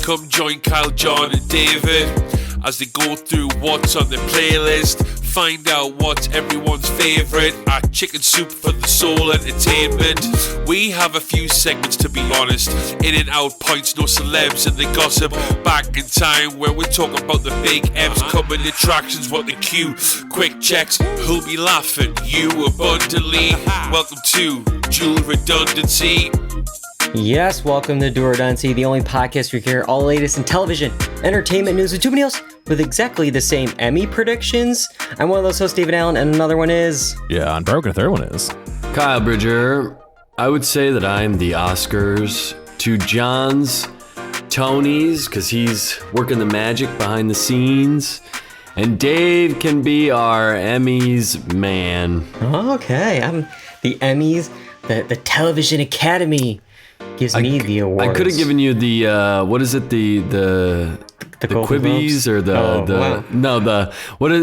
Come join Kyle, John and David as they go through what's on the playlist. Find out what's everyone's favourite at Chicken Soup for the Soul Entertainment. We have a few segments, to be honest. In and out points, no celebs and the gossip. Back in time where we're talking about the big M's, coming attractions, what the cue. Quick checks, who'll be laughing? You abundantly. Welcome to Dual Redundancy. Yes, welcome to Dual Redundancy, the only podcast where you hear all the latest in television, entertainment news, and too many else with exactly the same Emmy predictions. I'm one of those hosts, David Allen, and another one is... Yeah, I'm broken. A third one is... Kyle Bridger. I would say that I'm the Oscars to John's Tonys, because he's working the magic behind the scenes. And Dave can be our Emmys man. Okay, I'm the Emmys, the Television Academy gives me the awards. I could have given you the, what is it, the Quibbies or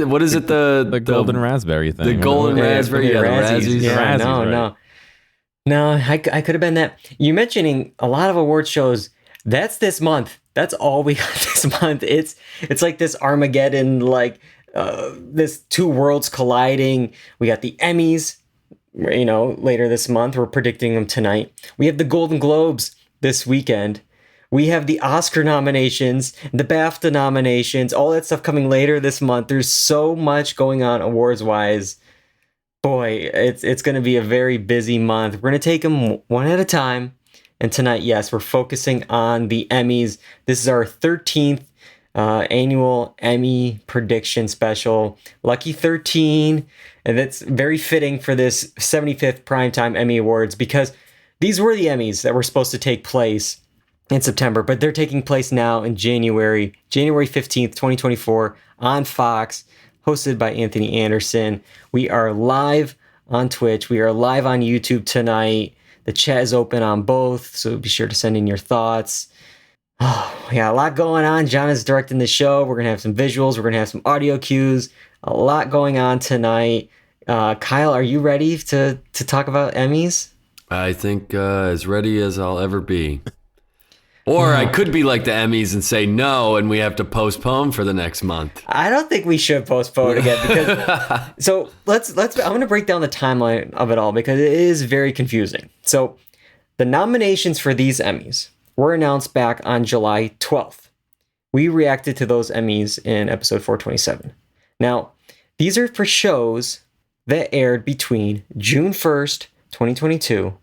what is it, the golden raspberry thing. The golden raspberry, the Razzies. Yeah, Razzies, no, I could have been that. You mentioning a lot of award shows, that's this month. That's all we got this month. It's like this Armageddon, like this two worlds colliding. We got the Emmys, later this month. We're predicting them tonight. We have the Golden Globes this weekend. We have the Oscar nominations, the BAFTA nominations, all that stuff coming later this month. There's so much going on awards-wise. Boy, it's going to be a very busy month. We're going to take them one at a time. And tonight, yes, we're focusing on the Emmys. This is our 13th annual Emmy prediction special. Lucky 13. And that's very fitting for this 75th Primetime Emmy Awards because these were the Emmys that were supposed to take place in September, but they're taking place now in January 15th, 2024 on Fox, hosted by Anthony Anderson. We are live on Twitch. We are live on YouTube tonight. The chat is open on both, so be sure to send in your thoughts. Oh, yeah, a lot going on. John is directing the show. We're going to have some visuals. We're going to have some audio cues. A lot going on tonight. Kyle, are you ready to talk about Emmys? I think as ready as I'll ever be. Or I could be like the Emmys and say no, and we have to postpone for the next month. I don't think we should postpone again because. So let's. I'm going to break down the timeline of it all because it is very confusing. So, the nominations for these Emmys were announced back on July 12th. We reacted to those Emmys in episode 427. Now, these are for shows that aired between June 1st, 2022,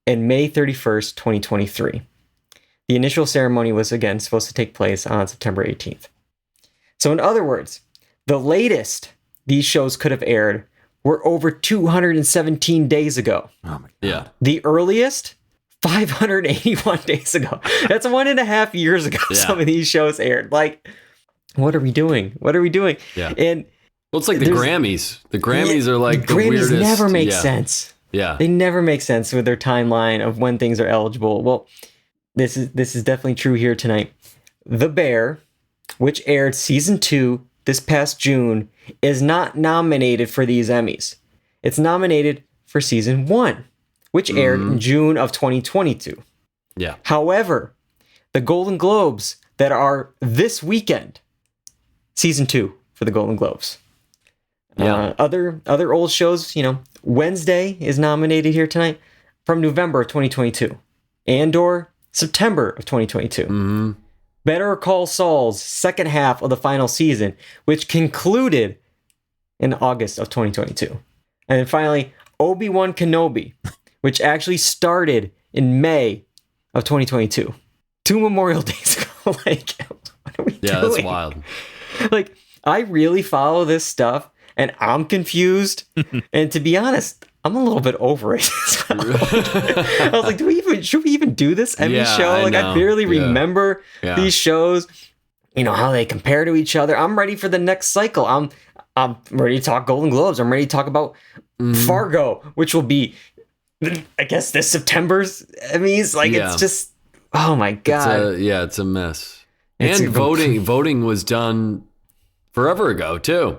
and May 31st, 2023. The initial ceremony was, again, supposed to take place on September 18th. So in other words, the latest these shows could have aired were over 217 days ago. Oh my God. Yeah. The earliest, 581 days ago. That's 1.5 years ago some of these shows aired. Like, what are we doing? Yeah. And well, it's like the Grammys. The Grammys are like the weirdest. Grammys never make sense. Yeah. They never make sense with their timeline of when things are eligible. Well, this is definitely true here tonight. The Bear, which aired season 2 this past June, is not nominated for these Emmys. It's nominated for season 1, which aired in June of 2022. Yeah. However, the Golden Globes that are this weekend, season 2 for the Golden Globes. Yeah. Other old shows, Wednesday is nominated here tonight from November of 2022. Andor, September of 2022. Mm-hmm. Better Call Saul's second half of the final season, which concluded in August of 2022. And then finally, Obi-Wan Kenobi, which actually started in May of 2022. 2 Memorial Days ago. Like, what are we doing? That's wild. Like, I really follow this stuff, and I'm confused. And to be honest, I'm a little bit over it as well. I was like, should we even do this Emmy show? I barely remember these shows, how they compare to each other. I'm ready for the next cycle. I'm ready to talk Golden Globes. I'm ready to talk about Fargo, which will be, I guess, this September's Emmys. It's just, oh my God. It's a mess. And voting was done forever ago too.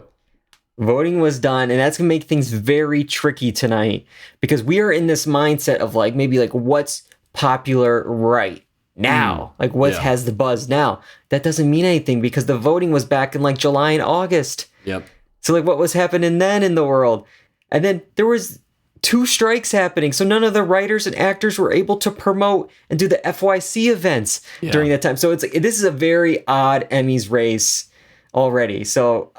Voting was done, and that's going to make things very tricky tonight because we are in this mindset of maybe what's popular right now? Like, what Yeah. has the buzz now? That doesn't mean anything because the voting was back in like July and August. Yep. So like, what was happening then in the world? And then there was 2 strikes happening, so none of the writers and actors were able to promote and do the FYC events during that time. So it's like, this is a very odd Emmys race already. So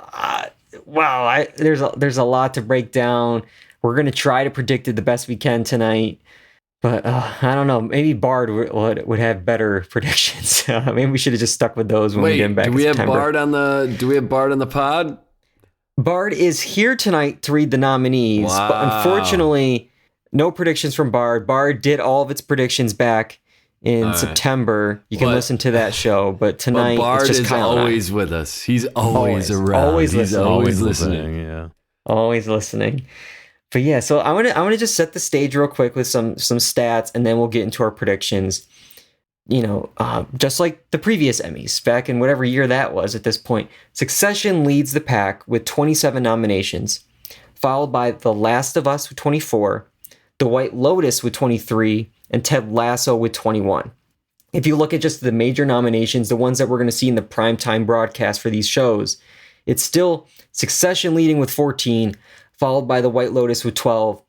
wow, there's a lot to break down. We're gonna try to predict it the best we can tonight, but I don't know. Maybe Bard would have better predictions. Maybe we should have just stuck with those when we get him back. Do in we have September. Do we have Bard on the pod? Bard is here tonight to read the nominees, but unfortunately, no predictions from Bard. Bard did all of its predictions back in September. You can listen to that show, but tonight Bard it's just is Kyle always with us. He's always around. Always He's listening. always listening. Yeah. Always listening. But yeah, so I'm gonna just set the stage real quick with some stats, and then we'll get into our predictions. You know, just like the previous Emmys, back in whatever year that was at this point, Succession leads the pack with 27 nominations, followed by The Last of Us with 24, The White Lotus with 23, and Ted Lasso with 21. If you look at just the major nominations, the ones that we're going to see in the primetime broadcast for these shows, it's still Succession leading with 14, followed by The White Lotus with 12,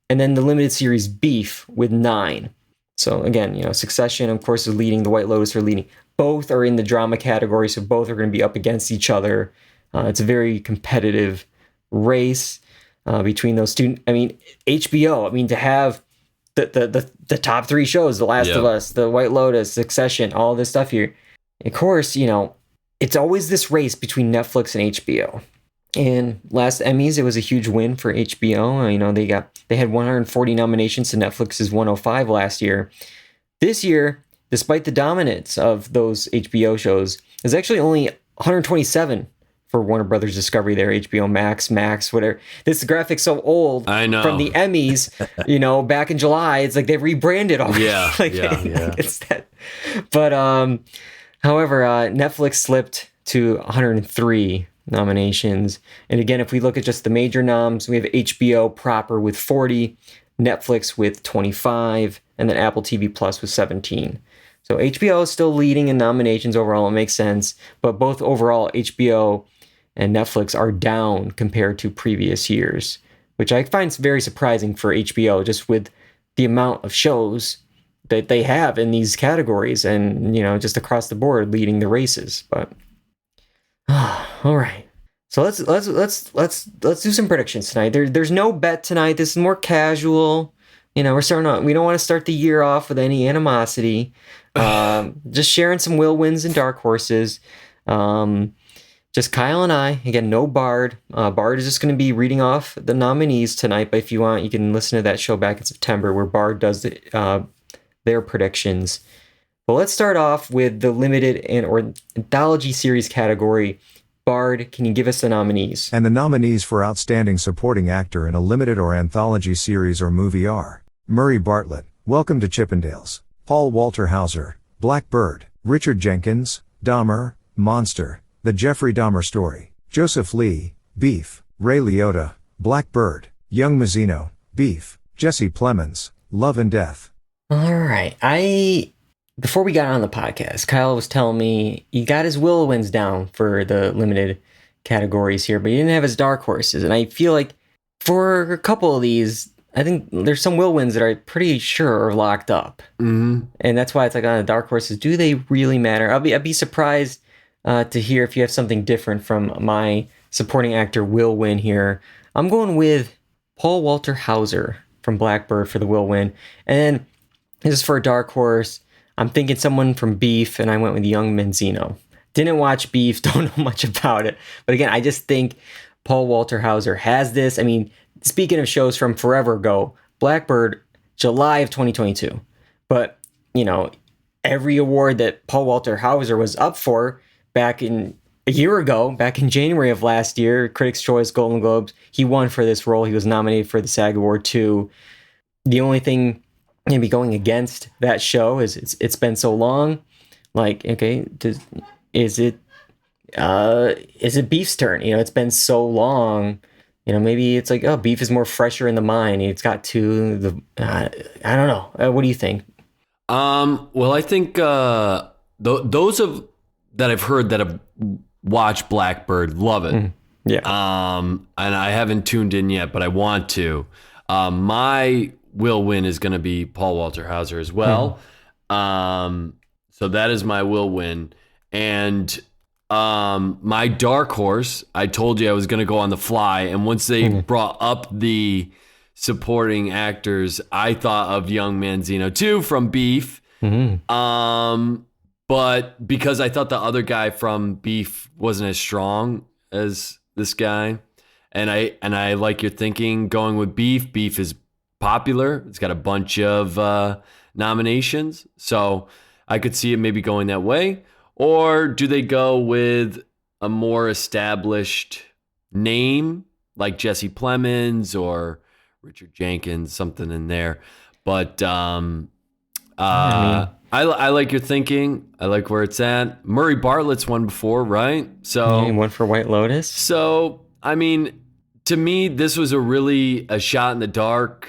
and then the limited series Beef with 9. So again, you know, Succession, of course, is leading. The White Lotus are leading. Both are in the drama category, so both are going to be up against each other. It's a very competitive race between those two. I mean, HBO. I mean, to have the top 3 shows, The Last of Us, The White Lotus, Succession, all this stuff here. Of course, you know, it's always this race between Netflix and HBO. And last Emmys, it was a huge win for HBO. You know, they had 140 nominations to Netflix's 105 last year. This year, despite the dominance of those HBO shows, there's actually only 127 for Warner Brothers Discovery there, HBO Max, whatever. This graphic's so old. I know. From the Emmys, you know, back in July, it's like they've rebranded already. Yeah, It's that. But however, Netflix slipped to 103 nominations. And again, if we look at just the major noms, we have HBO proper with 40, Netflix with 25, and then Apple TV Plus with 17. So HBO is still leading in nominations overall. It makes sense. But both overall, HBO and Netflix are down compared to previous years, which I find very surprising for HBO, just with the amount of shows that they have in these categories and, you know, just across the board leading the races. But all right. So let's do some predictions tonight. There's no bet tonight. This is more casual. You know, we don't want to start the year off with any animosity. Just sharing some will wins and dark horses. Just Kyle and I. Again, no Bard. Bard is just going to be reading off the nominees tonight. But if you want, you can listen to that show back in September where Bard does their predictions. But let's start off with the limited or anthology series category. Bard, can you give us the nominees? And the nominees for Outstanding Supporting Actor in a Limited or Anthology Series or Movie are Murray Bartlett, Welcome to Chippendales, Paul Walter Hauser, Black Bird, Richard Jenkins, Dahmer, Monster, The Jeffrey Dahmer Story, Joseph Lee, Beef, Ray Liotta, Black Bird, Young Mazzino, Beef, Jesse Plemons, Love and Death. All right. Before we got on the podcast, Kyle was telling me he got his will wins down for the limited categories here, but he didn't have his dark horses. And I feel like for a couple of these, I think there's some will wins that I'm pretty sure are locked up. Mm-hmm. And that's why it's like on the dark horses, do they really matter? I'd be surprised to hear if you have something different from my supporting actor will win here. I'm going with Paul Walter Hauser from Blackbird for the will win. And this is for a dark horse. I'm thinking someone from Beef, and I went with Young Mazzino. Didn't watch Beef, don't know much about it. But again, I just think Paul Walter Hauser has this. I mean, speaking of shows from forever ago, Blackbird, July of 2022. But, you know, every award that Paul Walter Hauser was up for back in a year ago, back in January of last year, Critics' Choice, Golden Globes, he won for this role. He was nominated for the SAG Award too. The only thing maybe going against that show is it's been so long. Like, okay, is it Beef's turn? You know, it's been so long. You know, maybe it's like, oh, Beef is more fresher in the mind. It's got I don't know. What do you think? Well, I think those of that I've heard that have watched Blackbird love it. Yeah. And I haven't tuned in yet, but I want to. My will win is going to be Paul Walter Hauser as well. So that is my will win. And my dark horse, I told you I was going to go on the fly. And once they brought up the supporting actors, I thought of Young Manzino too from Beef. But because I thought the other guy from Beef wasn't as strong as this guy, and I like your thinking going with Beef. Beef is popular. It's got a bunch of nominations, so I could see it maybe going that way. Or do they go with a more established name like Jesse Plemons or Richard Jenkins, something in there? But I like your thinking. I like where it's at. Murray Bartlett's won before, right? So He won for White Lotus. So, I mean, to me, this was a shot in the dark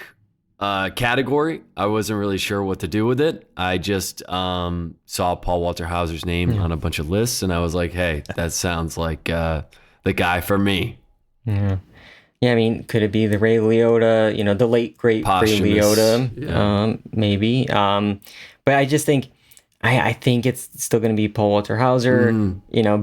category. I wasn't really sure what to do with it. I just saw Paul Walter Hauser's name on a bunch of lists, and I was like, hey, that sounds like the guy for me. Yeah. Yeah, I mean, could it be the Ray Liotta, the late, great Posthumous, Ray Liotta? yeah. Maybe. But I just think, I think it's still going to be Paul Walter Hauser.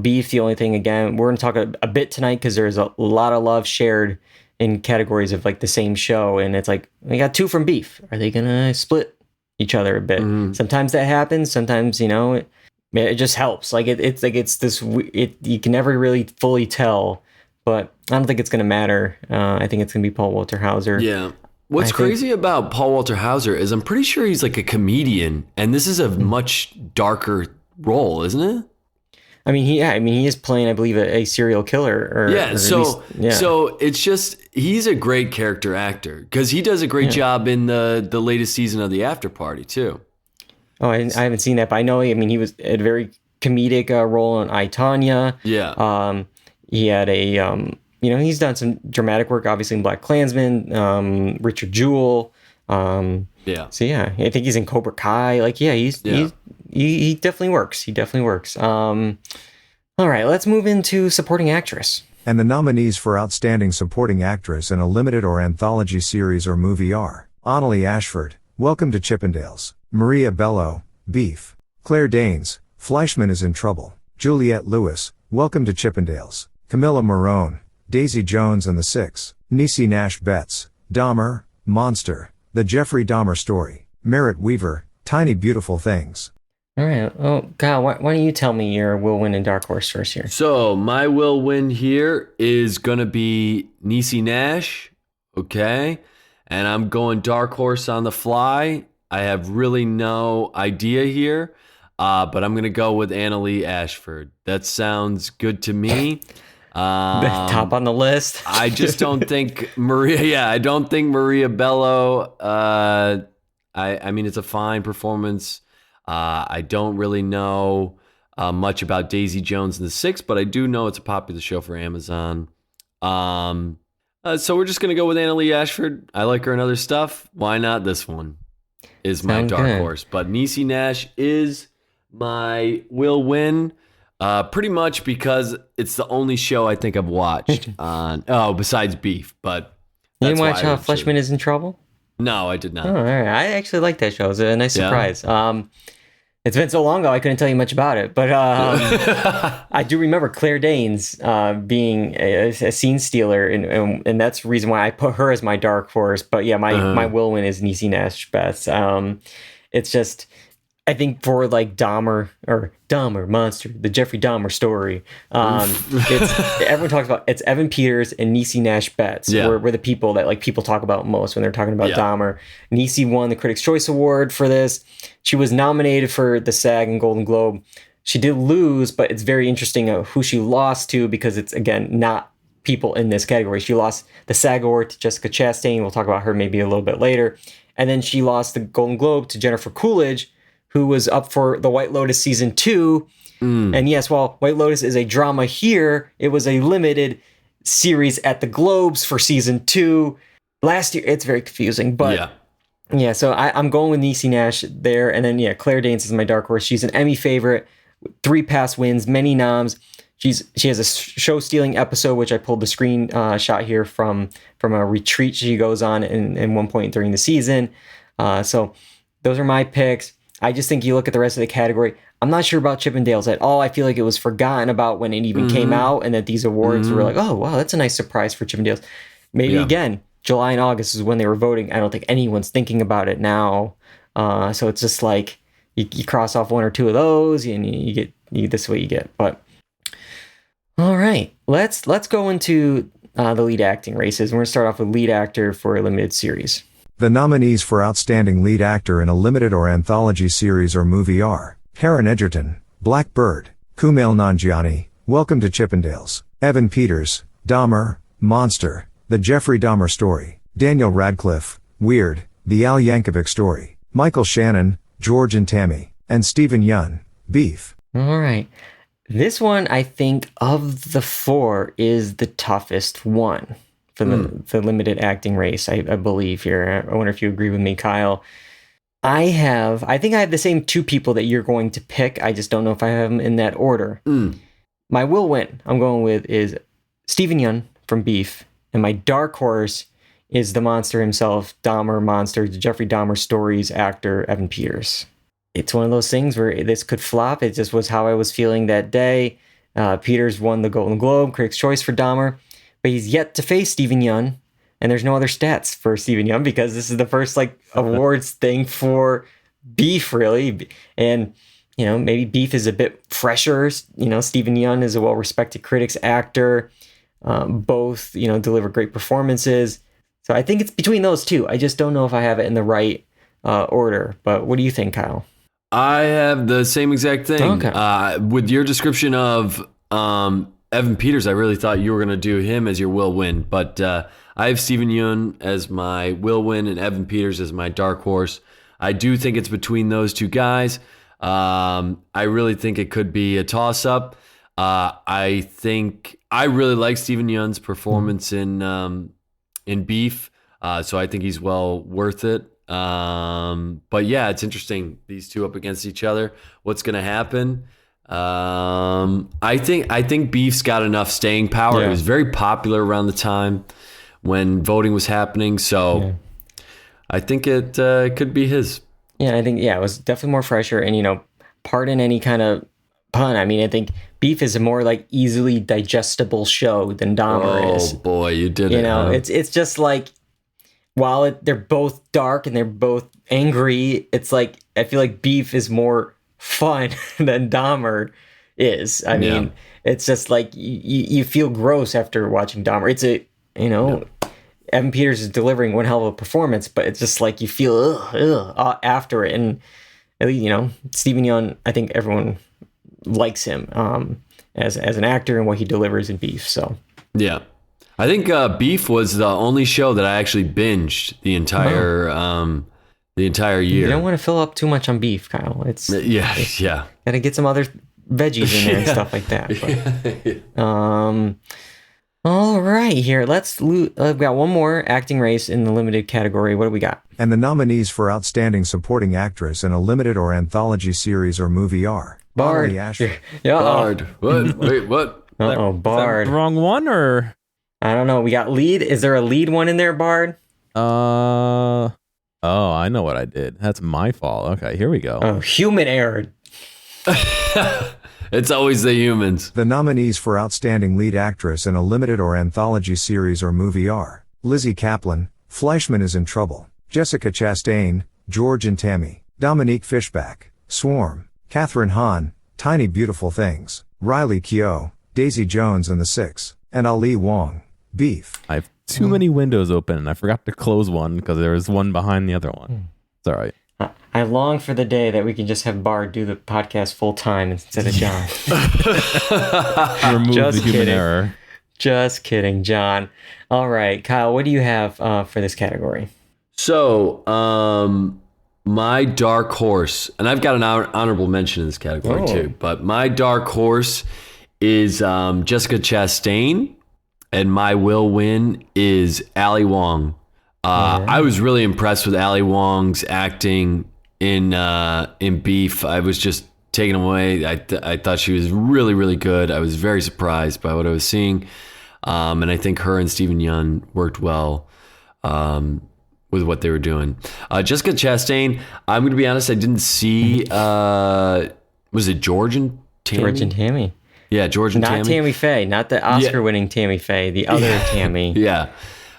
Beef, the only thing, again, we're going to talk a bit tonight because there's a lot of love shared in categories of like the same show. And it's like, we got 2 from Beef. Are they going to split each other a bit? Sometimes that happens. Sometimes, it just helps. Like it's this, you can never really fully tell. But I don't think it's going to matter. I think it's going to be Paul Walter Hauser. Yeah. What's crazy about Paul Walter Hauser is I'm pretty sure he's like a comedian, and this is a much darker role, isn't it? I mean, he is playing, I believe, a serial killer. So it's just he's a great character actor because he does a great job in the latest season of The After Party too. Oh, I haven't seen that, but I know. I mean, he was a very comedic role in I, Tonya. Yeah. He had he's done some dramatic work, obviously in Black Klansman, Richard Jewell. Yeah. So yeah, I think he's in Cobra Kai. Like, yeah, he definitely works. He definitely works. All right, let's move into supporting actress. And the nominees for Outstanding Supporting Actress in a Limited or Anthology Series or Movie are Annalee Ashford, Welcome to Chippendales; Maria Bello, Beef; Claire Danes, Fleischman is in Trouble; Juliette Lewis, Welcome to Chippendales; Camilla Morone, Daisy Jones and the Six; Niecy Nash Betts, Dahmer, Monster, The Jeffrey Dahmer Story; Merritt Weaver, Tiny Beautiful Things. All right. Oh, Kyle, why don't you tell me your will win and dark horse first here? So my will win here is going to be Niecy Nash, okay? And I'm going dark horse on the fly. I have really no idea here, but I'm going to go with Annalee Ashford. That sounds good to me. Top on the list. I just don't think I don't think Maria Bello, I mean, it's a fine performance. I don't really know much about Daisy Jones and the Six, but I do know it's a popular show for Amazon. So we're just going to go with Annalee Ashford. I like her in other stuff. Why not this one is my dark horse. But Niecy Nash is my will win. Pretty much because it's the only show I think I've watched besides Beef. But you didn't watch Fleischman is in Trouble? No, I did not. Oh, all right. I actually like that show. It was a nice surprise. It's been so long ago, I couldn't tell you much about it. But I do remember Claire Danes being a scene stealer, and that's the reason why I put her as my dark horse. But yeah, my will win is Niecy Nash Betts. It's just, I think for like Dahmer, Monster, the Jeffrey Dahmer story, it's everyone talks about, it's Evan Peters and Niecy Nash Betts were the people that like people talk about most when they're talking about Dahmer. Niecy won the Critics' Choice Award for this. She was nominated for the SAG and Golden Globe. She did lose, but it's very interesting who she lost to because it's, again, not people in this category. She lost the SAG Award to Jessica Chastain. We'll talk about her maybe a little bit later. And then she lost the Golden Globe to Jennifer Coolidge, who was up for the White Lotus season 2. And yes, while White Lotus is a drama here, it was a limited series at the Globes for season 2. Last year, it's very confusing, but Yeah, so I'm going with Niecy Nash there, and then Claire Danes is my dark horse. She's an Emmy favorite, 3 past wins, many noms. She has a show stealing episode, which I pulled the screen shot here from a retreat she goes on in one point during the season. So those are my picks. I just think you look at the rest of the category. I'm not sure about Chippendales at all. I feel like it was forgotten about when it even came out, and that these awards were like, oh wow, that's a nice surprise for Chippendales. Maybe again, July and August is when they were voting. I don't think anyone's thinking about it now. So it's just like you cross off 1 or 2 of those, and this is what you get. But all right, let's go into the lead acting races. We're gonna start off with lead actor for a limited series. The nominees for Outstanding Lead Actor in a Limited or Anthology Series or Movie are Taron Egerton, Black Bird; Kumail Nanjiani, Welcome to Chippendales; Evan Peters, Dahmer, Monster, The Jeffrey Dahmer Story; Daniel Radcliffe, Weird, The Al Yankovic Story; Michael Shannon, George and Tammy; and Stephen Yeun, Beef. All right. This one, I think, of the 4 is the toughest one for the limited acting race, I believe here. I wonder if you agree with me, Kyle. I think I have the same 2 people that you're going to pick. I just don't know if I have them in that order. My will win, I'm going with, is Stephen Yeun from Beef. And my dark horse is the monster himself, Dahmer Monster, the Jeffrey Dahmer Stories actor, Evan Peters. It's one of those things where this could flop. It just was how I was feeling that day. Peters won the Golden Globe, Critics' Choice for Dahmer, but he's yet to face Stephen Yeun, and there's no other stats for Stephen Yeun because this is the first awards thing for Beef, really. And maybe Beef is a bit fresher. Stephen Yeun is a well-respected critics actor. Both deliver great performances. So I think it's between those 2. I just don't know if I have it in the right order. But what do you think, Kyle? I have the same exact thing. Okay. With your description of Evan Peters, I really thought you were going to do him as your will win. But I have Stephen Yeun as my will win and Evan Peters as my dark horse. I do think it's between those 2 guys. I really think it could be a toss-up. I think I really like Stephen Yeun's performance in Beef, so I think he's well worth it. But yeah, it's interesting, these 2 up against each other. What's going to happen? I think Beef's got enough staying power. Yeah. It was very popular around the time when voting was happening, so I think it could be his. Yeah, I think it was definitely more fresher, and pardon any kind of pun. I mean, I think Beef is a more easily digestible show than Dahmer is. Oh boy, you did it. Huh? It's just while they're both dark and they're both angry, it's I feel like Beef is more fun than Dahmer is. I mean, it's just you feel gross after watching Dahmer. It's Evan Peters is delivering one hell of a performance, but it's just you feel after it. And Stephen Yeun, I think everyone likes him as an actor and what he delivers in Beef. So yeah. I think Beef was the only show that I actually binged the entire year. You don't want to fill up too much on Beef, Kyle. It's gotta get some other veggies in there and stuff like that. But, all right, here I've got one more acting race in the limited category. What do we got? And the nominees for Outstanding Supporting Actress in a Limited or Anthology Series or Movie are Bard. Bonnie Ashford. Bard. What? Wait, what? Uh-oh, Bard. The wrong one, or? I don't know. We got lead. Is there a lead one in there, Bard? Oh, I know what I did. That's my fault. Okay, here we go. Oh, human error. It's always the humans. The nominees for Outstanding Lead Actress in a Limited or Anthology Series or Movie are Lizzie Kaplan, Fleischman is in Trouble; Jessica Chastain, George and Tammy; Dominique Fishback, Swarm; Katherine Hahn, Tiny Beautiful Things; Riley Keough, Daisy Jones and the Six; and Ali Wong, Beef. I have too many windows open, and I forgot to close one because there was one behind the other one. It's all right. I long for the day that we can just have Bard do the podcast full time instead of John. Remove Just the human kidding. error. Just kidding, John. All right, Kyle, what do you have for this category? So, my dark horse, and I've got an honorable mention in this category too, but my dark horse is Jessica Chastain, and my will win is Ali Wong. I was really impressed with Ali Wong's acting in Beef. I was just taken away. I thought she was really, really good. I was very surprised by what I was seeing. And I think her and Stephen Yeun worked well with what they were doing. Jessica Chastain, I'm going to be honest, I didn't see, was it George and Tammy? George and Tammy. Yeah, George and Tammy. Not Tammy Faye, not the Oscar-winning Tammy Faye, the other Tammy. Yeah.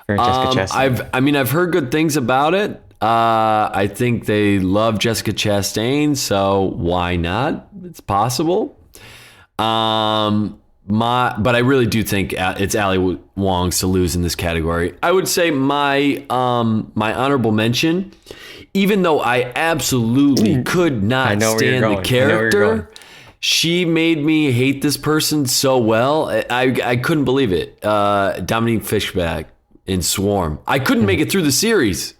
For Jessica Chastain. I've heard good things about it. I think they love Jessica Chastain, so why not? It's possible. But I really do think it's Ali Wong's to lose in this category. I would say my honorable mention, even though I absolutely could not stand the character, she made me hate this person so well. I couldn't believe it. Dominique Fishback in Swarm. I couldn't make it through the series,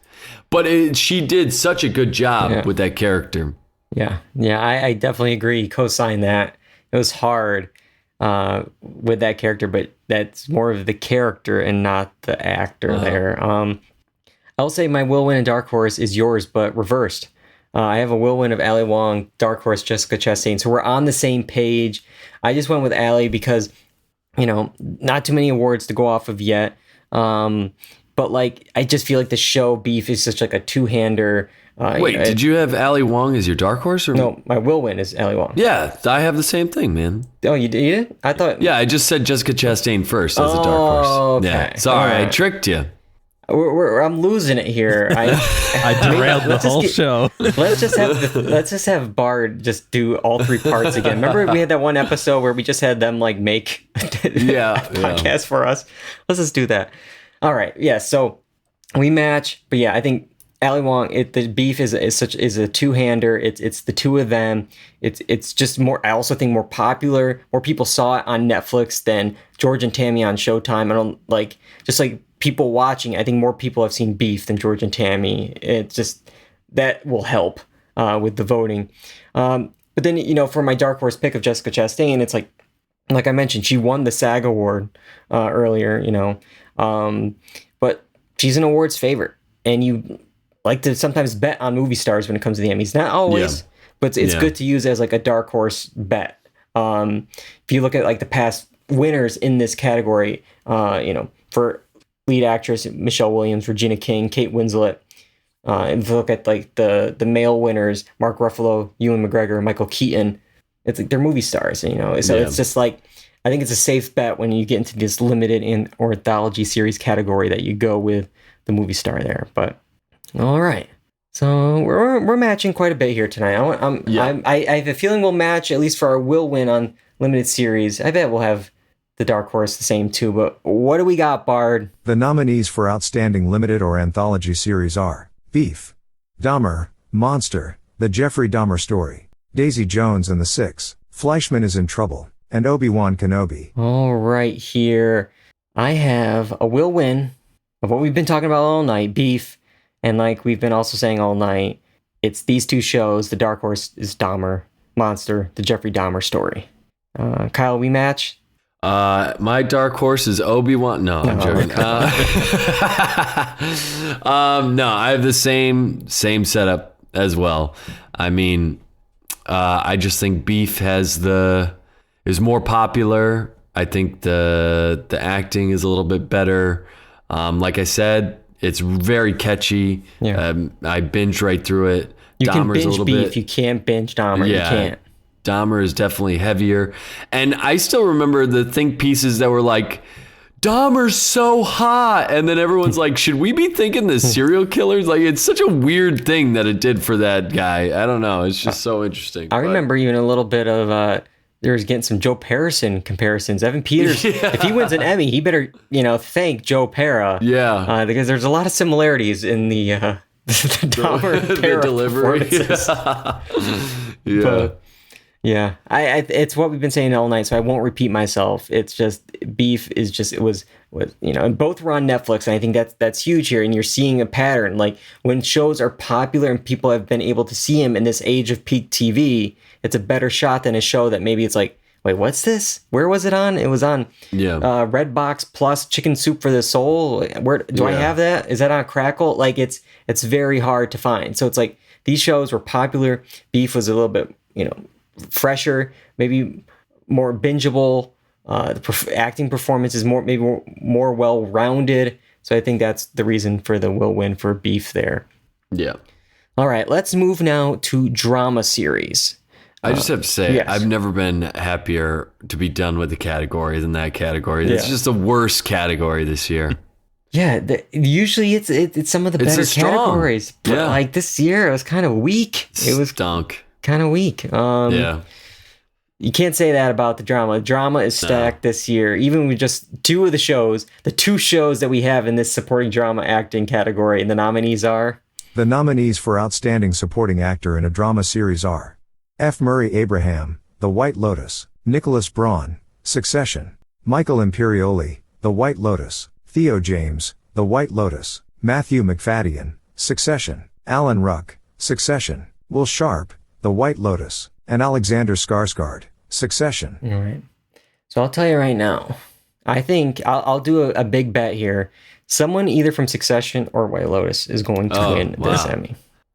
but she did such a good job with that character. Yeah, I definitely agree. Co-sign that. It was hard with that character, but that's more of the character and not the actor there. I'll say my will win and dark horse is yours, but reversed. I have a will win of Ali Wong, dark horse Jessica Chastain. So we're on the same page. I just went with Ali because, not too many awards to go off of yet. But like, I just feel like the show Beef is such like a two-hander. Wait, did you have Ali Wong as your dark horse? Or? No, my will win is Ali Wong. Yeah, I have the same thing, man. Oh, you did? I thought. Yeah, I just said Jessica Chastain first as a dark horse. Okay. Yeah, sorry, I tricked you. I'm losing it here. I derailed the whole show. Let's just have Bard just do all three parts again. Remember we had that one episode where we just had them like make a podcast for us. Let's just do that. All right. Yeah. So we match, but yeah, I think Ali Wong. The Beef is a two-hander. It's the two of them. It's just more. I also think more popular. More people saw it on Netflix than George and Tammy on Showtime. I don't just people watching. I think more people have seen Beef than George and Tammy. It's just that will help with the voting. But then for my dark horse pick of Jessica Chastain, it's like I mentioned, she won the SAG award earlier. But she's an awards favorite, and you like to sometimes bet on movie stars when it comes to the Emmys. Not always, but it's good to use as like a dark horse bet. If you look at like the past winners in this category, for lead actress Michelle Williams, Regina King, Kate Winslet. If you look at like the male winners, Mark Ruffalo, Ewan McGregor, Michael Keaton, it's like they're movie stars, so it's just like, I think it's a safe bet when you get into this limited or anthology series category that you go with the movie star there. But all right, so we're matching quite a bit here tonight. I have a feeling we'll match at least for our will win on limited series. I bet we'll have the dark horse the same too. But what do we got, Bard? The nominees for Outstanding Limited or Anthology Series are Beef, Dahmer, Monster, The Jeffrey Dahmer Story, Daisy Jones and the Six, Fleischman is in Trouble, and Obi-Wan Kenobi. All right, here I have a will win of what we've been talking about all night, Beef, and like we've been also saying all night, it's these two shows. The dark horse is Dahmer, Monster, The Jeffrey Dahmer Story. Kyle, we match? My dark horse is Obi-Wan. No, I'm joking. No, I have the same setup as well. I mean, I just think Beef is more popular. I think the acting is a little bit better. Like I said, it's very catchy. Yeah. I binged right through it. You can binge Beef. You can't binge Dahmer. You can't. Dahmer is definitely heavier. And I still remember the think pieces that were like, Dahmer's so hot. And then everyone's like, should we be thinking the serial killers? Like, it's such a weird thing that it did for that guy. I don't know. It's just so interesting. I remember even a little bit of, there was getting some Joe Parison comparisons. Evan Peters, if he wins an Emmy, he better, thank Joe Pera. Yeah. Because there's a lot of similarities in the Dahmer Pera delivery. Yeah. But, yeah, it's what we've been saying all night, so I won't repeat myself. It's just Beef is just it was and both were on Netflix, and I think that's huge here. And you're seeing a pattern, like when shows are popular and people have been able to see them in this age of peak TV, it's a better shot than a show that maybe it's like wait, what's this? Where was it on? It was on Redbox Plus Chicken Soup for the Soul. Where do I have that? Is that on Crackle? Like it's very hard to find. So it's like these shows were popular. Beef was a little bit, fresher, maybe more bingeable. The acting performance is more well-rounded. So I think that's the reason for the will win for Beef there. Yeah. All right, let's move now to drama series. I just have to say, yes. I've never been happier to be done with the category than that category. It's just the worst category this year. Yeah, usually it's some of the better categories. But like this year, it was kind of weak. It was stunk. Kind of weak. Yeah. You can't say that about the drama. Drama is stacked this year. Even with just two of the shows, the two shows that we have in this supporting drama acting category, and the nominees are... The nominees for Outstanding Supporting Actor in a Drama Series are F. Murray Abraham, The White Lotus, Nicholas Braun, Succession, Michael Imperioli, The White Lotus, Theo James, The White Lotus, Matthew McFadden, Succession, Alan Ruck, Succession, Will Sharp, The White Lotus, and Alexander Skarsgård, Succession. All right. So I'll tell you right now, I think I'll do a big bet here. Someone either from Succession or White Lotus is going to win this Emmy.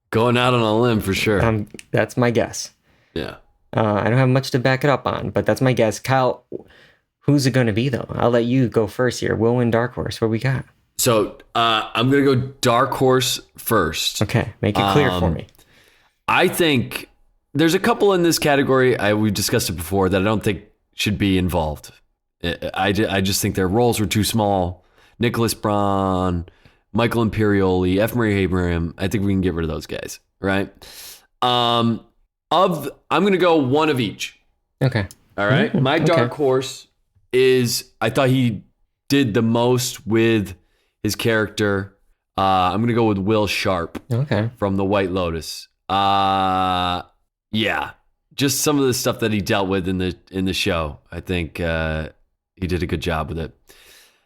Going out on a limb for sure. That's my guess. Yeah. I don't have much to back it up on, but that's my guess. Kyle, who's it going to be, though? I'll let you go first here. Will win Dark Horse. What we got? So I'm going to go Dark Horse first. Okay. Make it clear for me. I think there's a couple in this category, we discussed it before, that I don't think should be involved. I just think their roles were too small. Nicholas Braun, Michael Imperioli, F. Murray Abraham. I think we can get rid of those guys, right? I'm going to go one of each. Okay. All right. Mm-hmm. My dark horse is, I thought he did the most with his character. I'm going to go with Will Sharp. Okay. From The White Lotus. Yeah. Just some of the stuff that he dealt with in the show. I think he did a good job with it.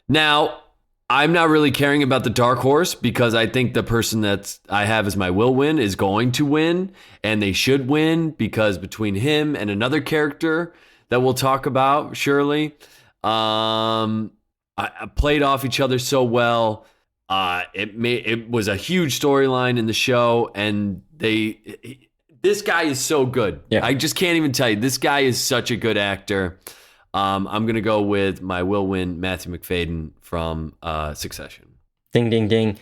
Now, I'm not really caring about the dark horse because I think the person that I have as my will win is going to win, and they should win because between him and another character that we'll talk about surely, I played off each other so well. It was a huge storyline in the show, and this guy is so good. Yeah. I just can't even tell you. This guy is such a good actor. I'm going to go with my will win, Matthew McFadden from Succession. Ding, ding, ding.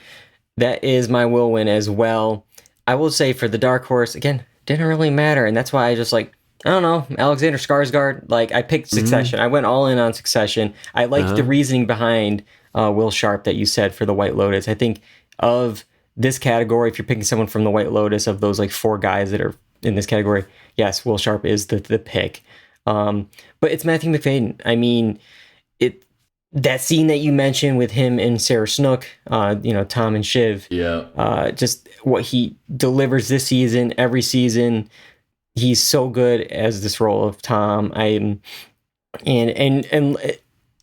That is my will win as well. I will say for the dark horse, again, didn't really matter. And that's why I just I don't know, Alexander Skarsgård. I picked Succession. I went all in on Succession. I liked the reasoning behind Will Sharp that you said for the White Lotus. I think of this category, if you're picking someone from the White Lotus, of those four guys that are in this category, yes, Will Sharp is the pick. But it's Matthew McFadden. I mean, that scene that you mentioned with him and Sarah Snook, Tom and Shiv. Yeah. Just what he delivers this season, every season, he's so good as this role of Tom.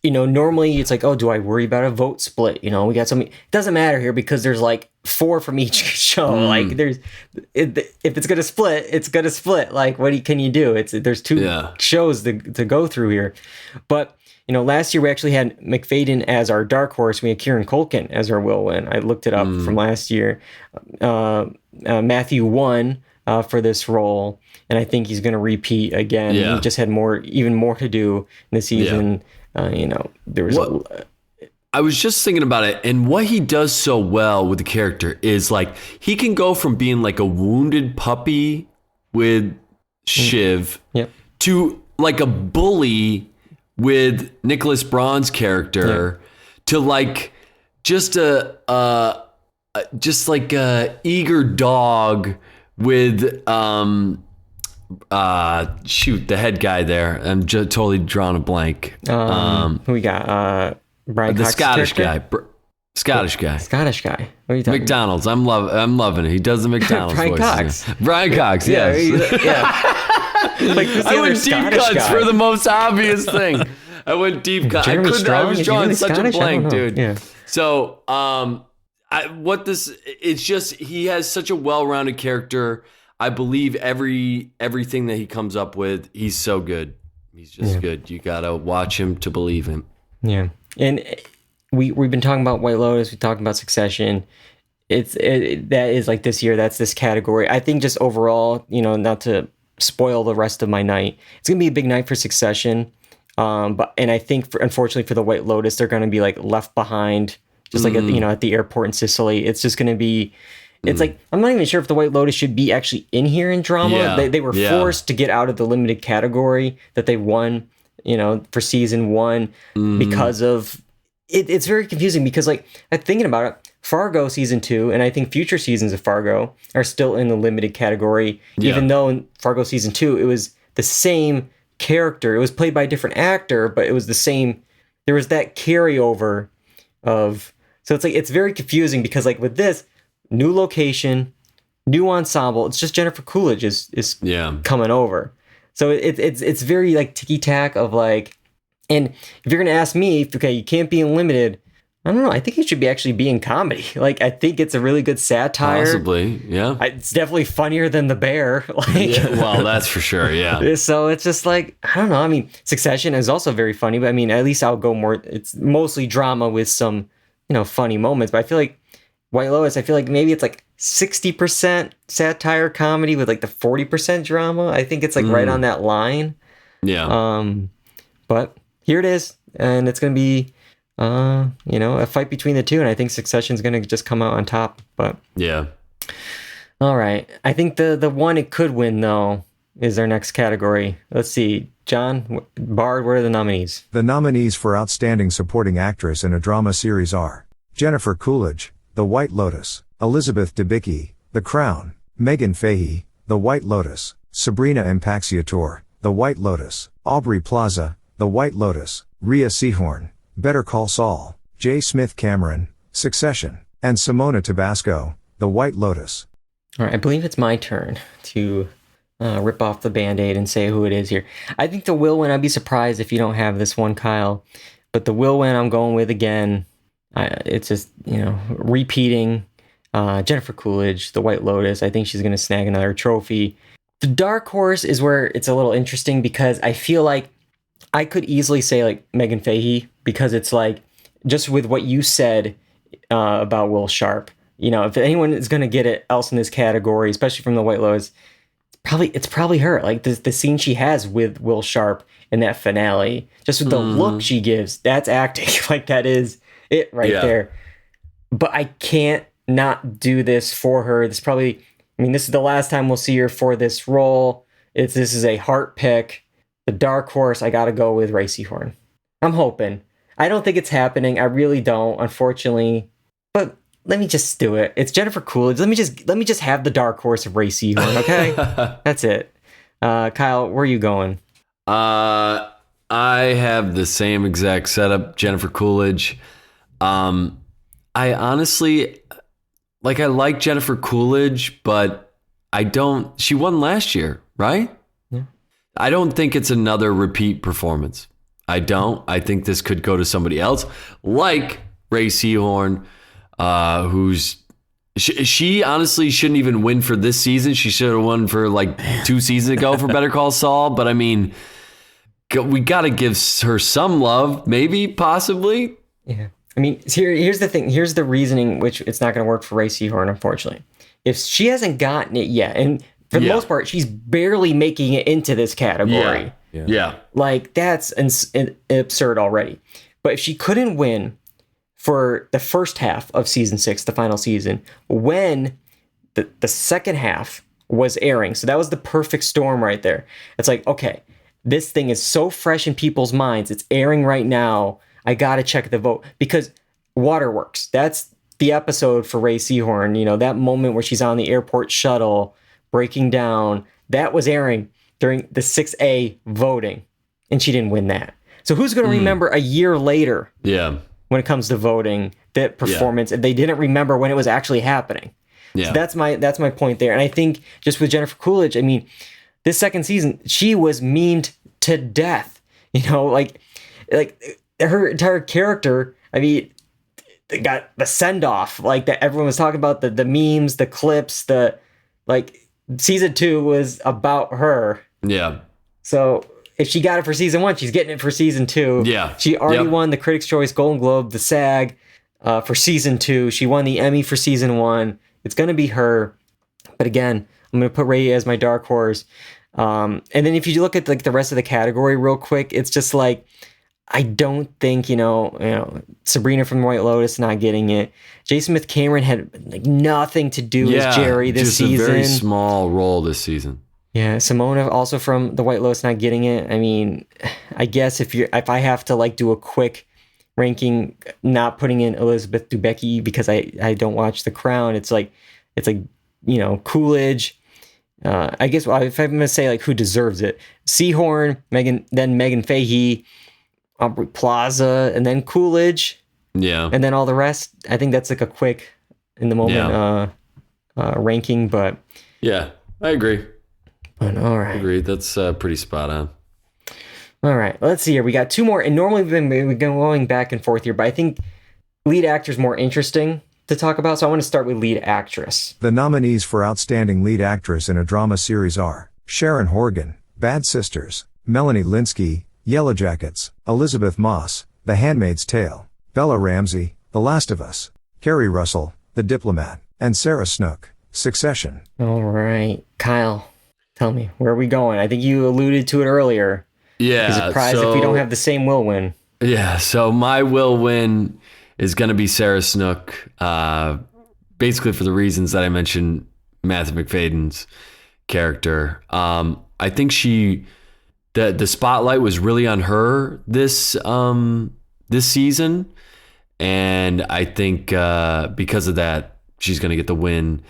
Normally it's oh, do I worry about a vote split? We got something. It doesn't matter here because there's four from each show. If it's gonna split, it's gonna split. What can you do? There's two shows to go through here. But last year we actually had McFadden as our dark horse. We had Kieran Culkin as our will win. I looked it up from last year. Matthew won for this role, and I think he's gonna repeat again. He just had even more to do in the season. There was I was just thinking about it, and what he does so well with the character is he can go from being a wounded puppy with Shiv to a bully with Nicholas Braun's character to just a eager dog with the head guy there. I'm just totally drawing a blank. Who we got? Brian the Cox's Scottish character? guy. Scottish guy. Scottish guy. What are you talking McDonald's. I'm loving it. He does the McDonald's Brian voices. Cox. Brian Cox, yes. I went deep cuts for the most obvious thing. I went deep cuts. I was drawing such a blank, dude. Yeah. So, it's just, he has such a well-rounded character. I believe everything that he comes up with, he's so good. He's just good. You gotta watch him to believe him. Yeah, and we've been talking about White Lotus. We talked about Succession. That is like this year. That's this category. I think just overall, not to spoil the rest of my night, it's gonna be a big night for Succession. And I think unfortunately for the White Lotus, they're gonna be like left behind, just like at the airport in Sicily. It's just gonna be. It's like, I'm not even sure if the White Lotus should be actually in here in drama. Yeah, they were forced to get out of the limited category that they won, for season 1 because of it. It's very confusing because, like, I'm thinking about it, Fargo season 2, and I think future seasons of Fargo are still in the limited category, even though in Fargo season 2, it was the same character. It was played by a different actor, but it was the same. There was that carryover of, so it's like, it's very confusing because, like, with this, new location, new ensemble. It's just Jennifer Coolidge is coming over. So it's very like ticky tack of like, and if you're gonna ask me, okay, you can't be in limited. I don't know. I think it should actually be in comedy. Like, I think it's a really good satire. Possibly, yeah. It's definitely funnier than The Bear. Like, well, that's for sure. Yeah. So it's just like, I don't know. I mean, Succession is also very funny, but I mean, at least I'll go more. It's mostly drama with some, funny moments. But I feel like White Lotus, I feel like maybe it's like 60% satire comedy with like the 40% drama. I think it's like right on that line. Yeah. But here it is, and it's gonna be a fight between the two, and I think Succession's gonna just come out on top. But yeah. All right. I think the one it could win though is our next category. Let's see. John Bard, what are the nominees? The nominees for Outstanding Supporting Actress in a Drama Series are Jennifer Coolidge, The White Lotus; Elizabeth Debicki, The Crown; Megan Fahey, The White Lotus; Sabrina Impacciator, The White Lotus; Aubrey Plaza, The White Lotus; Rhea Seehorn, Better Call Saul; J. Smith Cameron, Succession; and Simona Tabasco, The White Lotus. All right, I believe it's my turn to rip off the Band-Aid and say who it is here. I think the will win. I'd be surprised if you don't have this one, Kyle. But the will win I'm going with again. It's just, repeating Jennifer Coolidge, The White Lotus. I think she's going to snag another trophy. The dark horse is where it's a little interesting because I feel like I could easily say like Megan Fahey because it's like just with what you said about Will Sharp. If anyone is going to get it else in this category, especially from The White Lotus, it's probably her. Like the scene she has with Will Sharp in that finale, just with the look she gives, that's acting. Like that is it right there. But I can't not do this for her. This is the last time we'll see her for this role. This is a heart pick. The dark horse, I gotta go with Rhea Seehorn. I'm hoping. I don't think it's happening. I really don't, unfortunately. But let me just do it. It's Jennifer Coolidge. Let me just have the dark horse of Rhea Seehorn, okay? That's it. Kyle, where are you going? I have the same exact setup, Jennifer Coolidge. I honestly, I like Jennifer Coolidge, but she won last year, right? Yeah. I don't think it's another repeat performance. I don't. I think this could go to somebody else, like Rhea Seehorn, she honestly shouldn't even win for this season. She should have won for 2 seasons ago for Better Call Saul. But I mean, we got to give her some love, maybe, possibly. Yeah. I mean, here's the thing. Here's the reasoning, which it's not going to work for Rhea Seehorn, unfortunately. If she hasn't gotten it yet, and for the most part, she's barely making it into this category. Yeah. Like, that's absurd already. But if she couldn't win for the first half of season 6, the final season, when the second half was airing, so that was the perfect storm right there. It's like, okay, this thing is so fresh in people's minds. It's airing right now. I got to check the vote because Waterworks, that's the episode for Rhea Seehorn. That moment where she's on the airport shuttle breaking down, that was airing during the 6A voting, and she didn't win that. So who's going to remember a year later when it comes to voting that performance if they didn't remember when it was actually happening? Yeah. So that's my point there. And I think just with Jennifer Coolidge, I mean, this second season, she was memed to death. Like her entire character, I mean, they got the send-off, that everyone was talking about, the memes, the clips, season 2 was about her. Yeah. So if she got it for season 1, she's getting it for season 2. Yeah. She already won the Critics' Choice, Golden Globe, the SAG for season 2. She won the Emmy for season 1. It's going to be her. But again, I'm going to put Ray as my dark horse. And then if you look at like the rest of the category real quick, it's just like, I don't think, Sabrina from White Lotus not getting it. J. Smith Cameron had like nothing to do as Jerry this season. Just a very small role this season. Yeah, Simona also from The White Lotus not getting it. I mean, I guess if I have to like do a quick ranking, not putting in Elizabeth Debicki because I don't watch The Crown, it's like Coolidge. I guess if I'm gonna say like who deserves it, Seahorn, Megan Fahey, Aubrey Plaza, and then Coolidge. Yeah, and then all the rest. I think that's like a quick in the moment ranking, but yeah, I agree. But all right, agreed. That's pretty spot on. All right, let's see here. We got 2 more, and normally we've been going back and forth here, but I think lead actor is more interesting to talk about, so I want to start with lead actress. The nominees for Outstanding Lead Actress in a Drama Series are Sharon Horgan, Bad Sisters; Melanie Linsky, Yellow Jackets; Elizabeth Moss, The Handmaid's Tale; Bella Ramsey, The Last of Us; Kerry Russell, The Diplomat; and Sarah Snook, Succession. All right, Kyle, tell me, where are we going? I think you alluded to it earlier. Yeah. Be surprised if we don't have the same will win. Yeah, so my will win is going to be Sarah Snook, basically for the reasons that I mentioned Matthew McFadden's character. I think the spotlight was really on her this season, and I think because of that, she's going to get the win.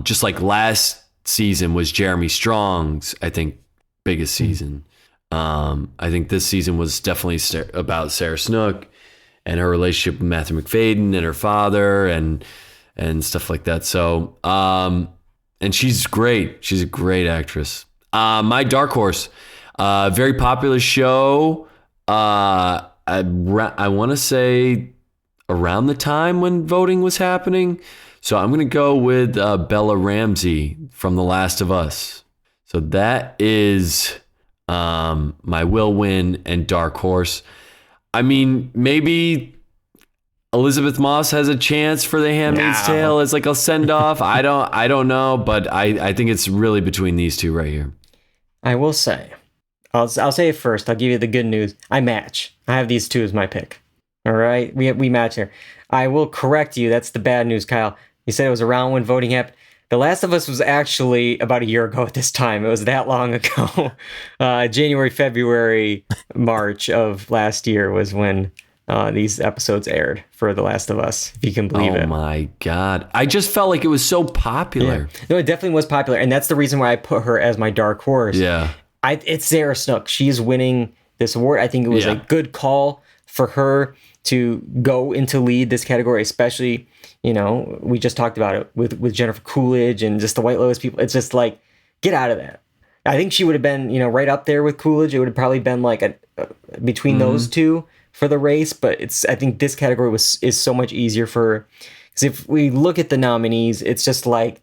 Just like last season was Jeremy Strong's, I think, biggest season. I think this season was definitely about Sarah Snook and her relationship with Matthew McFadden and her father and stuff like that. So, and she's great. She's a great actress. My dark horse, very popular show. I want to say around the time when voting was happening. So I'm going to go with Bella Ramsey from The Last of Us. So that is my will win and dark horse. I mean, maybe Elizabeth Moss has a chance for The Handmaid's Tale as like a send off. I don't know, but I think it's really between these two right here. I will say, I'll say it first. I'll give you the good news. I match. I have these 2 as my pick. All right, we match here. I will correct you. That's the bad news, Kyle. You said it was around when voting happened. The Last of Us was actually about a year ago at this time. It was that long ago. January, February, March of last year was when these episodes aired for The Last of Us, if you can believe it. Oh my God. I just felt like it was so popular. Yeah. No, it definitely was popular. And that's the reason why I put her as my dark horse. Yeah. It's Sarah Snook. She's winning this award. I think it was a good call for her to go into lead this category, especially, we just talked about it with Jennifer Coolidge and just the White Lotus people. It's just like, get out of that. I think she would have been, right up there with Coolidge. It would have probably been like between those 2 for the race. But I think this category is so much easier for her. Because if we look at the nominees, it's just like,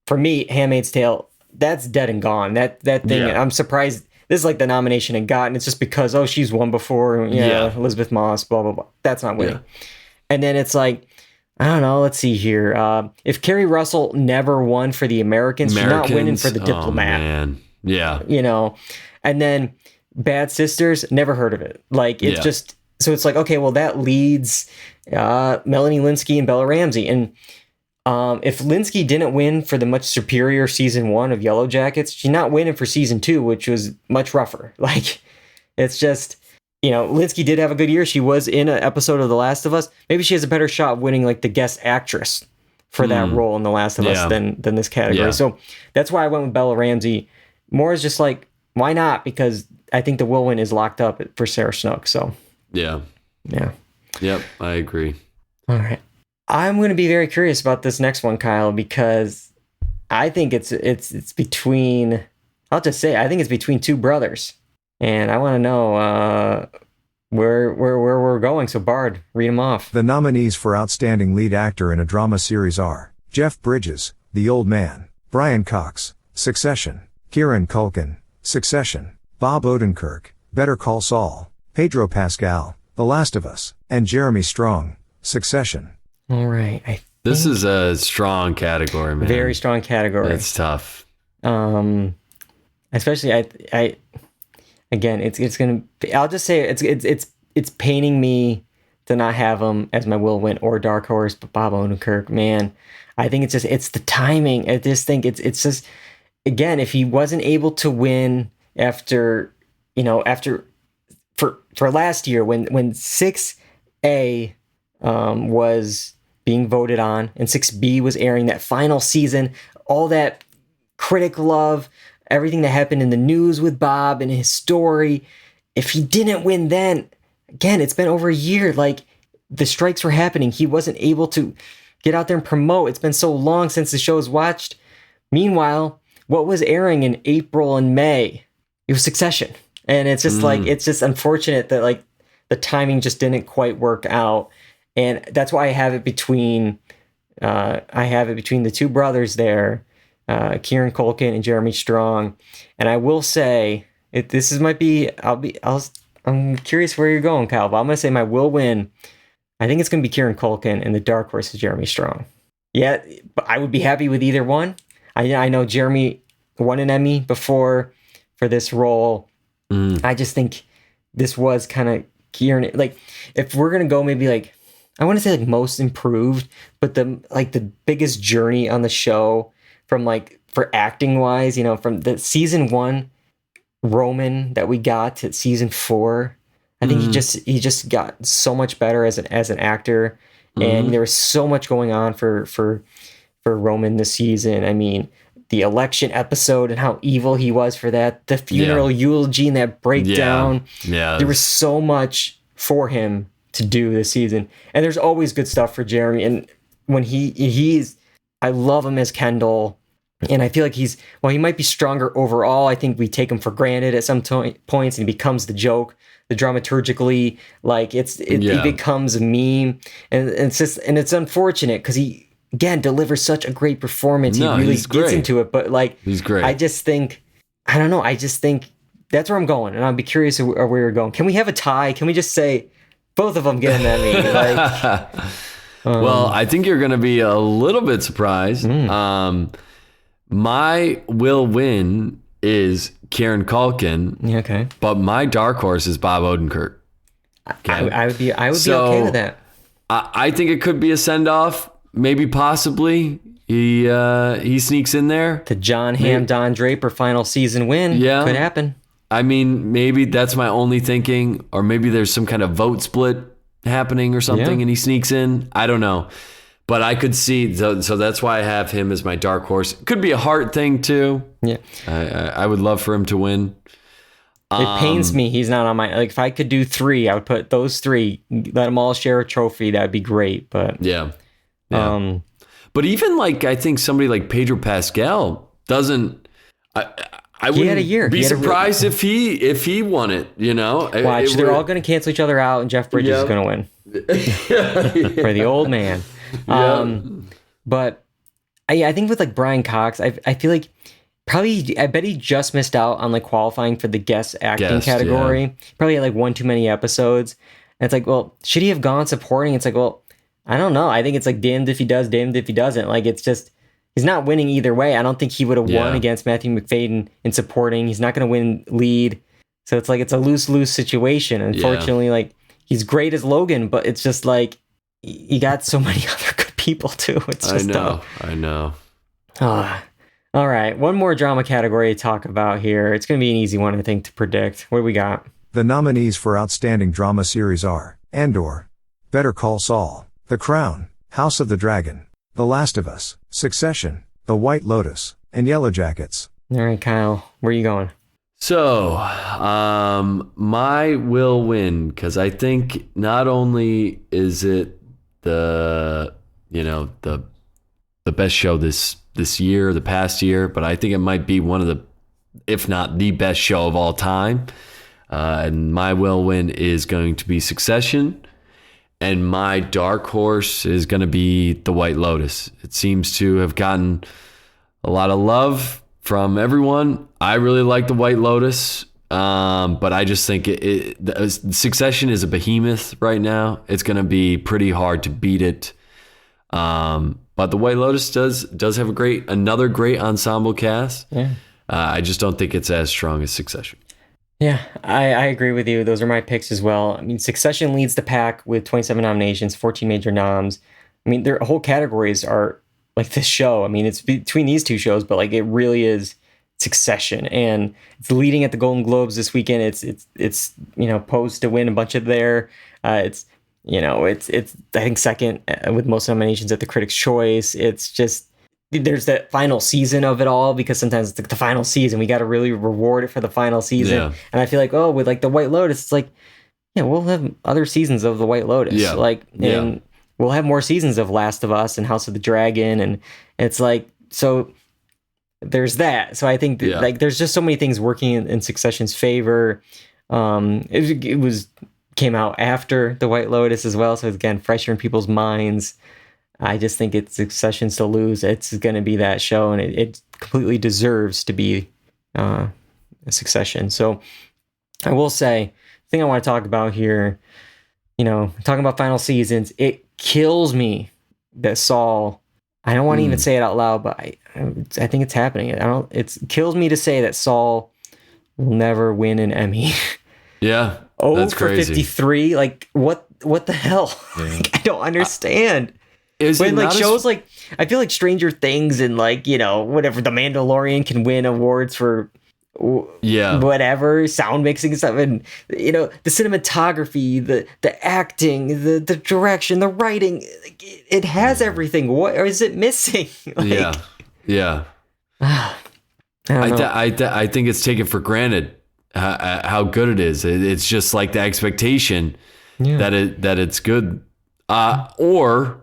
for me, Handmaid's Tale, that's dead and gone. That thing, I'm surprised. This is like the nomination it got, and it's just because, she's won before. Elizabeth Moss, blah, blah, blah. That's not winning. Yeah. And then it's like, I don't know. Let's see here. If Kerry Russell never won for the Americans, she's not winning for The Diplomat. Man. Yeah. And then Bad Sisters, never heard of it. Like, it's just, so it's like, okay, well, that leads Melanie Linsky and Bella Ramsey. And if Linsky didn't win for the much superior season 1 of Yellow Jackets, she's not winning for season 2, which was much rougher. Like, it's just, Linsky did have a good year. She was in an episode of The Last of Us. Maybe she has a better shot of winning like the guest actress for that role in The Last of Us than this category. Yeah. So that's why I went with Bella Ramsey. More is just like, why not? Because I think the will win is locked up for Sarah Snook. So yeah. Yep, I agree. All right. I'm going to be very curious about this next one, Kyle, because I think it's between, I'll just say, I think it's between 2 brothers. And I want to know where we're going. So, Bard, read them off. The nominees for Outstanding Lead Actor in a Drama Series are Jeff Bridges, The Old Man; Brian Cox, Succession; Kieran Culkin, Succession; Bob Odenkirk, Better Call Saul, Pedro Pascal, The Last of Us, and Jeremy Strong, Succession. All right. This is a strong category, man. Very strong category. It's tough. Especially I again, it's gonna. I'll just say it's paining me to not have him as my will win or dark horse, but Bob Odenkirk, man, I think it's the timing. I just think it's just, again, if he wasn't able to win after for last year when 6A was being voted on and 6B was airing, that final season, all that critic love, everything that happened in the news with Bob and his story, if he didn't win then, again, it's been over a year. Like, the strikes were happening. He wasn't able to get out there and promote. It's been so long since the show was watched. Meanwhile, what was airing in April and May? It was Succession. And it's just like, it's just unfortunate that like the timing just didn't quite work out. And that's why I have it between the two brothers there, Kieran Culkin and Jeremy Strong. And I will say, I'm curious where you're going, Kyle, but I'm going to say my will win. I think it's going to be Kieran Culkin, and the dark horse is Jeremy Strong. Yeah, but I would be happy with either one. I know Jeremy won an Emmy before for this role. I just think this was kind of Kieran. Like, if we're going to go maybe like, I want to say like most improved, but the biggest journey on the show from like, for acting wise, from the season 1 Roman that we got to season 4, I think he just got so much better as an actor, and there was so much going on for Roman this season. I mean, the election episode and how evil he was for that, the funeral eulogy and that breakdown. Yeah, there was so much for him to do this season, and there's always good stuff for Jeremy. And when he's, I love him as Kendall. And I feel like he might be stronger overall. I think we take him for granted at some points, and he becomes the joke, the dramaturgically, like he becomes a meme, and it's unfortunate because he, again, delivers such a great performance. He really gets into it, but like, he's great. I just think that's where I'm going, and I'd be curious where you're going. Can we have a tie? Can we just say both of them get an Emmy? Like, well, I think you're going to be a little bit surprised. My will win is Kieran Culkin. Okay. But my dark horse is Bob Odenkirk. Okay? I would be okay with that. I think it could be a send-off, maybe possibly. He sneaks in there. The John Hamm, Don Draper final season win could happen. I mean, maybe that's my only thinking, or maybe there's some kind of vote split happening or something, and he sneaks in. I don't know. But I could see, so that's why I have him as my dark horse. Could be a heart thing too. Yeah, I would love for him to win. It pains me he's not on my, like, if I could do 3, I would put those 3, let them all share a trophy. That'd be great. But yeah. But even like, I think somebody like Pedro Pascal doesn't. I wouldn't be surprised if he won it. Watch, they're all going to cancel each other out, and Jeff Bridges is going to win for the old man. But I think with like Brian Cox, I feel like I bet he just missed out on like qualifying for the guest acting category. Yeah. Probably had like one too many episodes. And it's like, well, should he have gone supporting? It's like, well, I don't know. I think it's like damned if he does, damned if he doesn't. Like, it's just, he's not winning either way. I don't think he would have won against Matthew McFadden in supporting. He's not going to win lead. So it's like, it's a lose-lose situation. Unfortunately, like, he's great as Logan, but it's just like, you got so many other good people too. It's just I know. All right. One more drama category to talk about here. It's going to be an easy one, I think, to predict. What do we got? The nominees for Outstanding Drama Series are Andor, Better Call Saul, The Crown, House of the Dragon, The Last of Us, Succession, The White Lotus, and Yellow Jackets. All right, Kyle, where are you going? So, my will win, because I think not only is it the best show this year, the past year, but I think it might be one of the, if not the best show of all time. And my will win is going to be Succession. And my dark horse is going to be The White Lotus. It seems to have gotten a lot of love from everyone. I really like The White Lotus. But I just think Succession is a behemoth right now. It's going to be pretty hard to beat it. But The White Lotus does have another great ensemble cast. Yeah. I just don't think it's as strong as Succession. Yeah, I agree with you. Those are my picks as well. I mean, Succession leads the pack with 27 nominations, 14 major noms. I mean, their whole categories are like this show. I mean, it's between these two shows, but like it really is Succession, and it's leading at the Golden Globes this weekend. It's posed to win a bunch of there. It's I think second with most nominations at the Critics' Choice. It's just there's that final season of it all, because sometimes it's the final season. We got to really reward it for the final season. Yeah. And I feel like, with like the White Lotus, it's like, yeah, we'll have other seasons of the White Lotus. Yeah. And we'll have more seasons of Last of Us and House of the Dragon. And it's like, so there's that. So I think there's just so many things working in Succession's favor. It came out after the White Lotus as well. So it's, again, fresher in people's minds. I just think it's Succession's to lose. It's going to be that show, and it completely deserves to be a Succession. So I will say, the thing I want to talk about here, talking about final seasons, it kills me that Saul, I don't want to even say it out loud, but I think it's happening. It kills me to say that Saul will never win an Emmy. Yeah. That's crazy. 53. Like, what the hell? Yeah. Like, I don't understand. When like shows like, I feel like Stranger Things and like, whatever, The Mandalorian can win awards for whatever, sound mixing and stuff, and the cinematography, the acting, the direction, the writing, it has everything. What is it missing? Yeah. I think it's taken for granted how good it is. It's just like the expectation that it's good. Or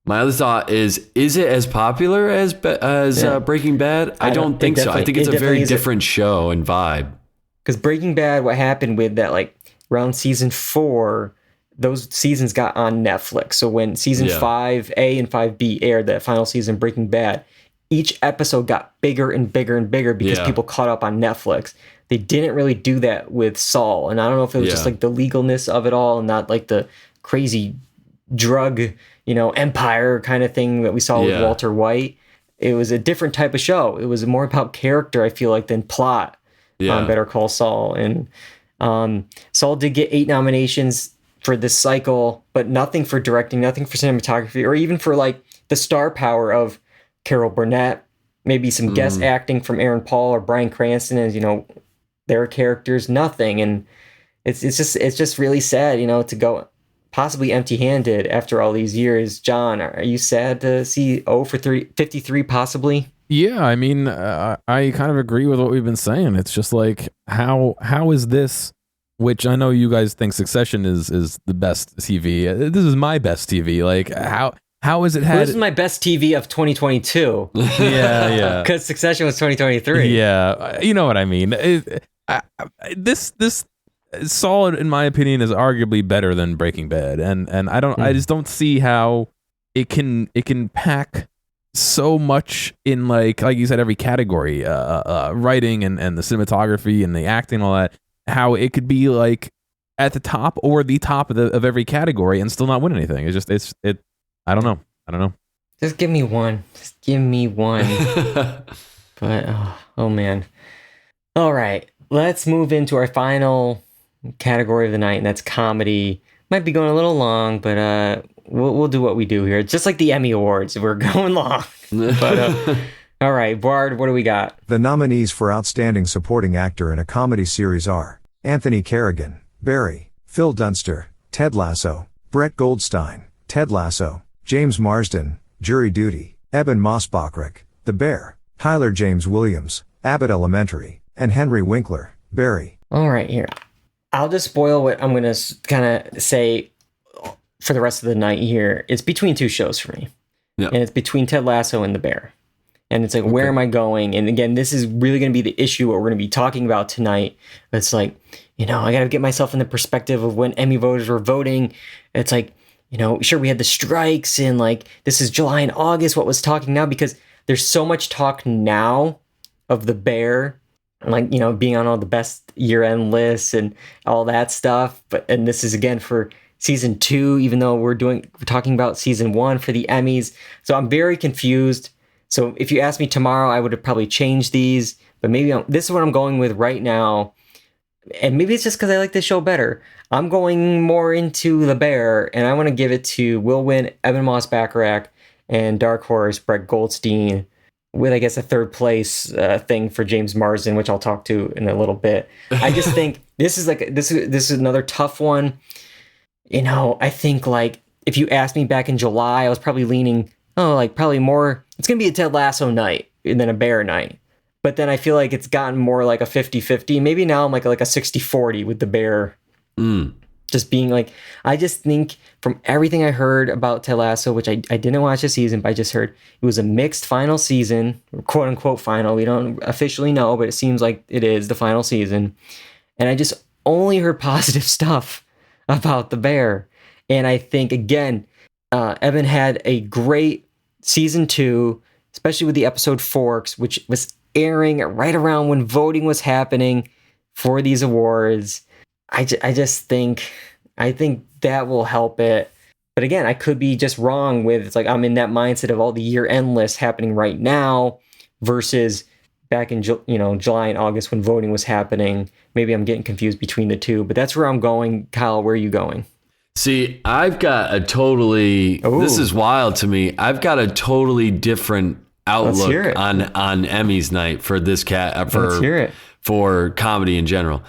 my other thought is it as popular as Breaking Bad? I don't think so. I think it's a very different show and vibe. Because Breaking Bad, what happened with that, like around season 4, those seasons got on Netflix. So when season 5A and 5B aired, that final season, Breaking Bad, each episode got bigger and bigger and bigger because people caught up on Netflix. They didn't really do that with Saul. And I don't know if it was just like the legalness of it all and not like the crazy drug, empire kind of thing that we saw with Walter White. It was a different type of show. It was more about character, I feel like, than plot on Better Call Saul. And Saul did get 8 nominations for this cycle, but nothing for directing, nothing for cinematography, or even for like the star power of Carol Burnett, maybe some guest acting from Aaron Paul or Bryan Cranston as, their characters, nothing. And it's just really sad, to go possibly empty-handed after all these years. John, are you sad to see 0 for 53 possibly? Yeah, I mean, I kind of agree with what we've been saying. It's just like, how is this, which I know you guys think Succession is the best TV. This is my best TV. Like, how is it had... This is my best TV of 2022. Yeah. Because Succession was 2023. Yeah, you know what I mean. This Solid, in my opinion, is arguably better than Breaking Bad, and I just don't see how it can pack so much in like you said, every category, writing and the cinematography and the acting and all that. How it could be like at the top or the top of every category and still not win anything. I don't know. Just give me one. But oh man. All right, let's move into our final category of the night, and that's comedy. Might be going a little long, but we'll do what we do here. It's just like the Emmy Awards. We're going long. But all right, Bard, what do we got? The nominees for Outstanding Supporting Actor in a Comedy Series are Anthony Carrigan, Barry; Phil Dunster, Ted Lasso; Brett Goldstein, Ted Lasso; James Marsden, Jury Duty; Eben Mosbachrick, The Bear; Tyler James Williams, Abbott Elementary; and Henry Winkler, Barry. All right, here. I'll just spoil what I'm going to kind of say for the rest of the night here. It's between two shows for me. Yeah. And it's between Ted Lasso and The Bear. And it's like, where am I going? And again, this is really going to be the issue, what we're going to be talking about tonight. It's like, I got to get myself in the perspective of when Emmy voters were voting. It's like, sure, we had the strikes and like, this is July and August, what was talking now? Because there's so much talk now of The Bear like, being on all the best year-end lists and all that stuff. And this is again for season 2, even though we're talking about season 1 for the Emmys. So I'm very confused. So if you asked me tomorrow, I would have probably changed these, but maybe this is what I'm going with right now. And maybe it's just because I like this show better. I'm going more into The Bear, and I want to give it to Will Win, Evan Moss-Bachrach, and Dark Horse Brett Goldstein, with, I guess, a third place thing for James Marsden, which I'll talk to in a little bit. I just think this is another tough one. I think, like, if you asked me back in July, I was probably leaning, probably more, it's going to be a Ted Lasso night than a Bear night. But then I feel like it's gotten more like a 50-50. Maybe now I'm like a 60-40 with The Bear. Just being like, I just think from everything I heard about Ted Lasso, which I didn't watch the season, but I just heard it was a mixed final season, quote unquote final. We don't officially know, but it seems like it is the final season. And I just only heard positive stuff about The Bear. And I think, again, Evan had a great season 2, especially with the episode Forks, which was airing right around when voting was happening for these awards. I think that will help it. But again, I could be just wrong with, it's like I'm in that mindset of all the year-end lists happening right now versus back in July and August when voting was happening. Maybe I'm getting confused between the two, but that's where I'm going. Kyle, where are you going? See, I've got this is wild to me. I've got a totally different outlook on Emmys night for this for comedy in general.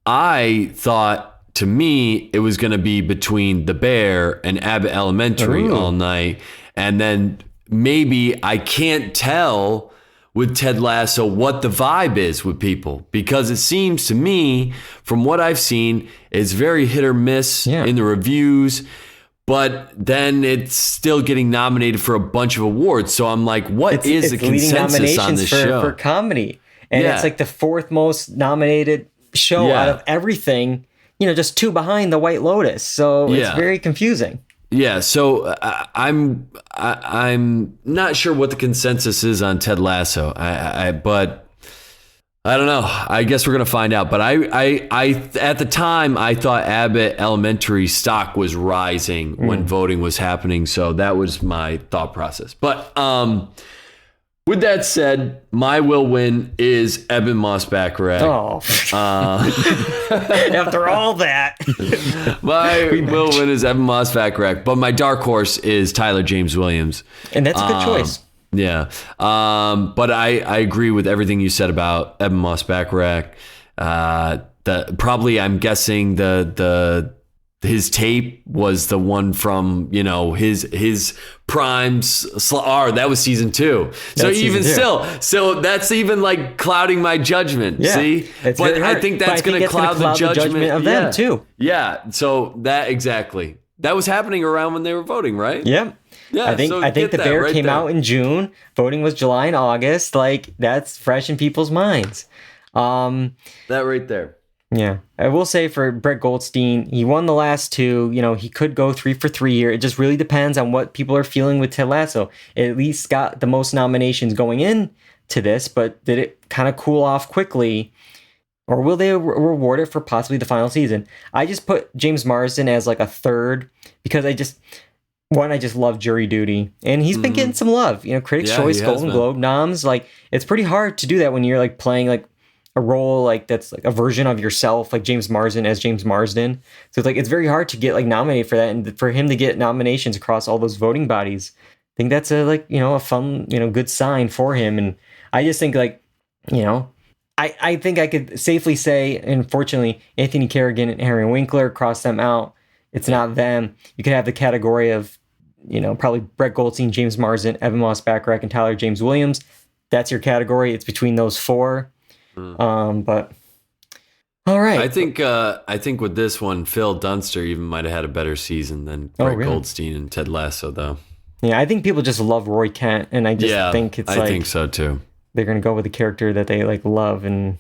I thought, to me, it was going to be between The Bear and Abbott Elementary all night. And then maybe I can't tell with Ted Lasso what the vibe is with people, because it seems to me, from what I've seen, it's very hit or miss in the reviews. But then it's still getting nominated for a bunch of awards. So I'm like, what is the consensus on this show? For comedy. And it's like the 4th most nominated show out of everything, just 2 behind The White Lotus. So it's very confusing. Yeah, so I'm not sure what the consensus is on Ted Lasso. But I don't know. I guess we're gonna find out. But I at the time I thought Abbott Elementary stock was rising when voting was happening. So that was my thought process. But with that said, my Will Win is Evan Moss-Bachrach. After all that. My Will Win is Evan Moss-Bachrach, but my dark horse is Tyler James Williams. And that's a good choice. Yeah. But I agree with everything you said about Evan Moss-Bachrach. Probably, I'm guessing his tape was the one from, his primes. That was season 2. So even still, that's even like clouding my judgment. Yeah, see, but I think that's going to cloud the judgment of them too. Yeah. So that was happening around when they were voting, right? Yeah. Yeah. I think The Bear came out in June. Voting was July and August. Like, that's fresh in people's minds. That right there. Yeah, I will say for Brett Goldstein, he won the last 2. He could go 3 for 3 here. It just really depends on what people are feeling with Ted Lasso. It at least got the most nominations going in to this, but did it kind of cool off quickly? Or will they reward it for possibly the final season? I just put James Marsden as like a 3rd because I just love Jury Duty, and he's been getting some love. Critics' Choice, Golden Globe noms. Like, it's pretty hard to do that when you're like playing like a role like that's like a version of yourself, like James Marsden as James Marsden. So it's very hard to get like nominated for that, and for him to get nominations across all those voting bodies. I think that's a fun, good sign for him. And I just think I think I could safely say, unfortunately, Anthony Kerrigan and Harry Winkler, cross them out. It's not them. You could have the category of, probably Brett Goldstein, James Marsden, Evan Moss-Bachrach, and Tyler James Williams. That's your category. It's between those 4. But all right. I think with this one, Phil Dunster even might have had a better season than Brett Goldstein and Ted Lasso, though. Yeah, I think people just love Roy Kent, and I just think it's I think so too. They're gonna go with the character that they like love, and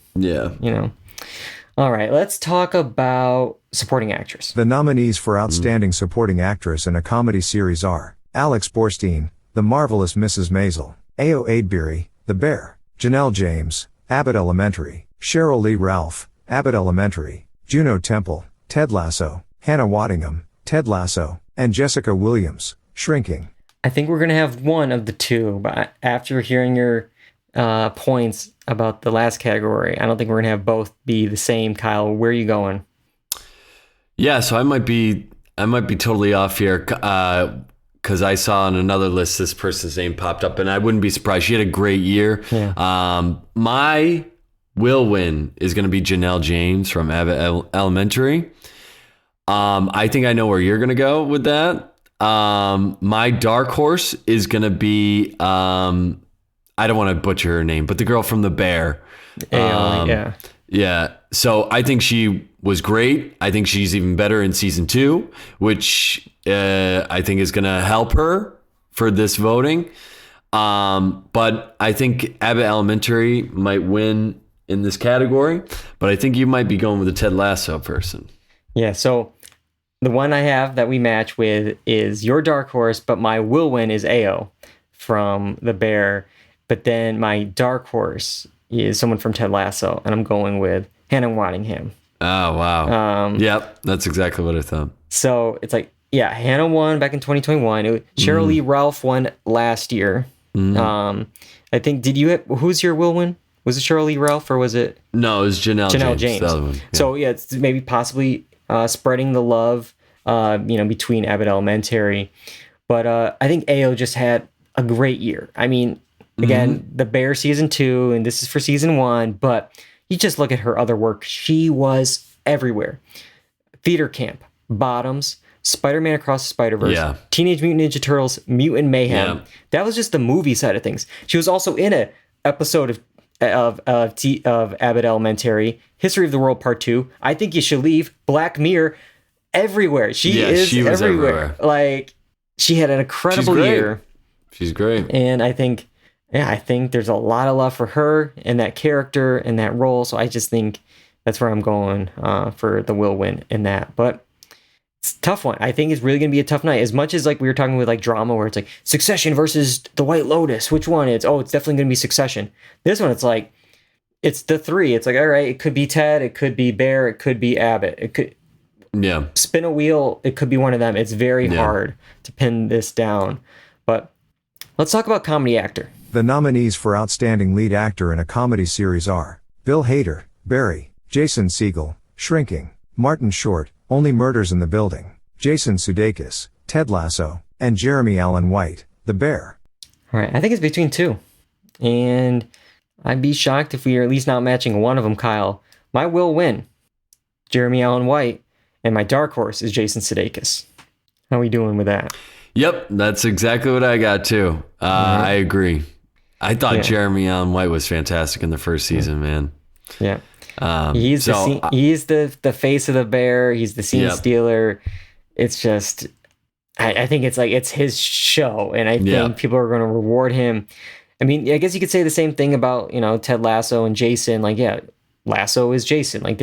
All right, let's talk about supporting actress. The nominees for Outstanding Supporting Actress in a Comedy Series are Alex Borstein, The Marvelous Mrs. Maisel, Ayo Adeberry, The Bear, Janelle James, Abbott Elementary, Cheryl Lee Ralph, Abbott Elementary, Juno Temple, Ted Lasso, Hannah Waddingham, Ted Lasso, and Jessica Williams, Shrinking. I think we're going to have one of the two, but after hearing your points about the last category, I don't think we're going to have both be the same. Kyle, where are you going? Yeah, so I might be totally off here because I saw on another list this person's name popped up, and I wouldn't be surprised. She had a great year. Yeah. My will win is going to be Janelle James from Abbott Elementary. I think I know where you're going to go with that. My dark horse is going to be, I don't want to butcher her name, but the girl from The Bear. Yeah. Yeah. So I think she was great. I think she's even better in season 2, which I think is going to help her for this voting. But I think Abbott Elementary might win in this category, but I think you might be going with the Ted Lasso person. Yeah. So the one I have that we match with is your dark horse, but my will win is Ao from The Bear. But then my dark horse is someone from Ted Lasso, and I'm going with Hannah Waddingham. Oh, wow. Yep, that's exactly what I thought. So it's like, yeah, Hannah won back in 2021. Cheryl Lee Ralph won last year. I think, who's your will win? Was it Cheryl Lee Ralph or was it? No, it was Janelle James. The other one. Yeah. So yeah, it's maybe possibly spreading the love, between Abbott Elementary. But I think Ao just had a great year. I mean, again, The Bear season 2, and this is for season 1, but you just look at her other work. She was everywhere. Theater Camp, Bottoms, Spider-Man Across the Spider-Verse, Teenage Mutant Ninja Turtles, Mutant Mayhem. Yeah. That was just the movie side of things. She was also in an episode of Abbott Elementary, History of the World Part 2, I Think You Should Leave, Black Mirror, everywhere. She was everywhere. Like, she had an incredible year. She's great. And I think there's a lot of love for her and that character and that role. So I just think that's where I'm going for the will win in that. But it's a tough one. I think it's really going to be a tough night. As much as like we were talking with like drama where it's like Succession versus The White Lotus. Which one? It's definitely going to be Succession. This one, it's like, it's the 3. It's like, all right, it could be Ted, it could be Bear, it could be Abbott. It could spin a wheel. It could be one of them. It's very hard to pin this down. But let's talk about comedy actor. The nominees for Outstanding Lead Actor in a Comedy Series are Bill Hader, Barry, Jason Segel, Shrinking, Martin Short, Only Murders in the Building, Jason Sudeikis, Ted Lasso, and Jeremy Allen White, The Bear. All right, I think it's between 2. And I'd be shocked if we are at least not matching one of them, Kyle. My will win, Jeremy Allen White, and my dark horse is Jason Sudeikis. How are we doing with that? Yep, that's exactly what I got too. I agree. I thought Jeremy Allen White was fantastic in the first season, man. Yeah. He's the face of The Bear. He's the scene stealer. It's just, I think it's like, it's his show. And I think people are going to reward him. I mean, I guess you could say the same thing about, Ted Lasso and Jason. Like, yeah, Lasso is Jason. Like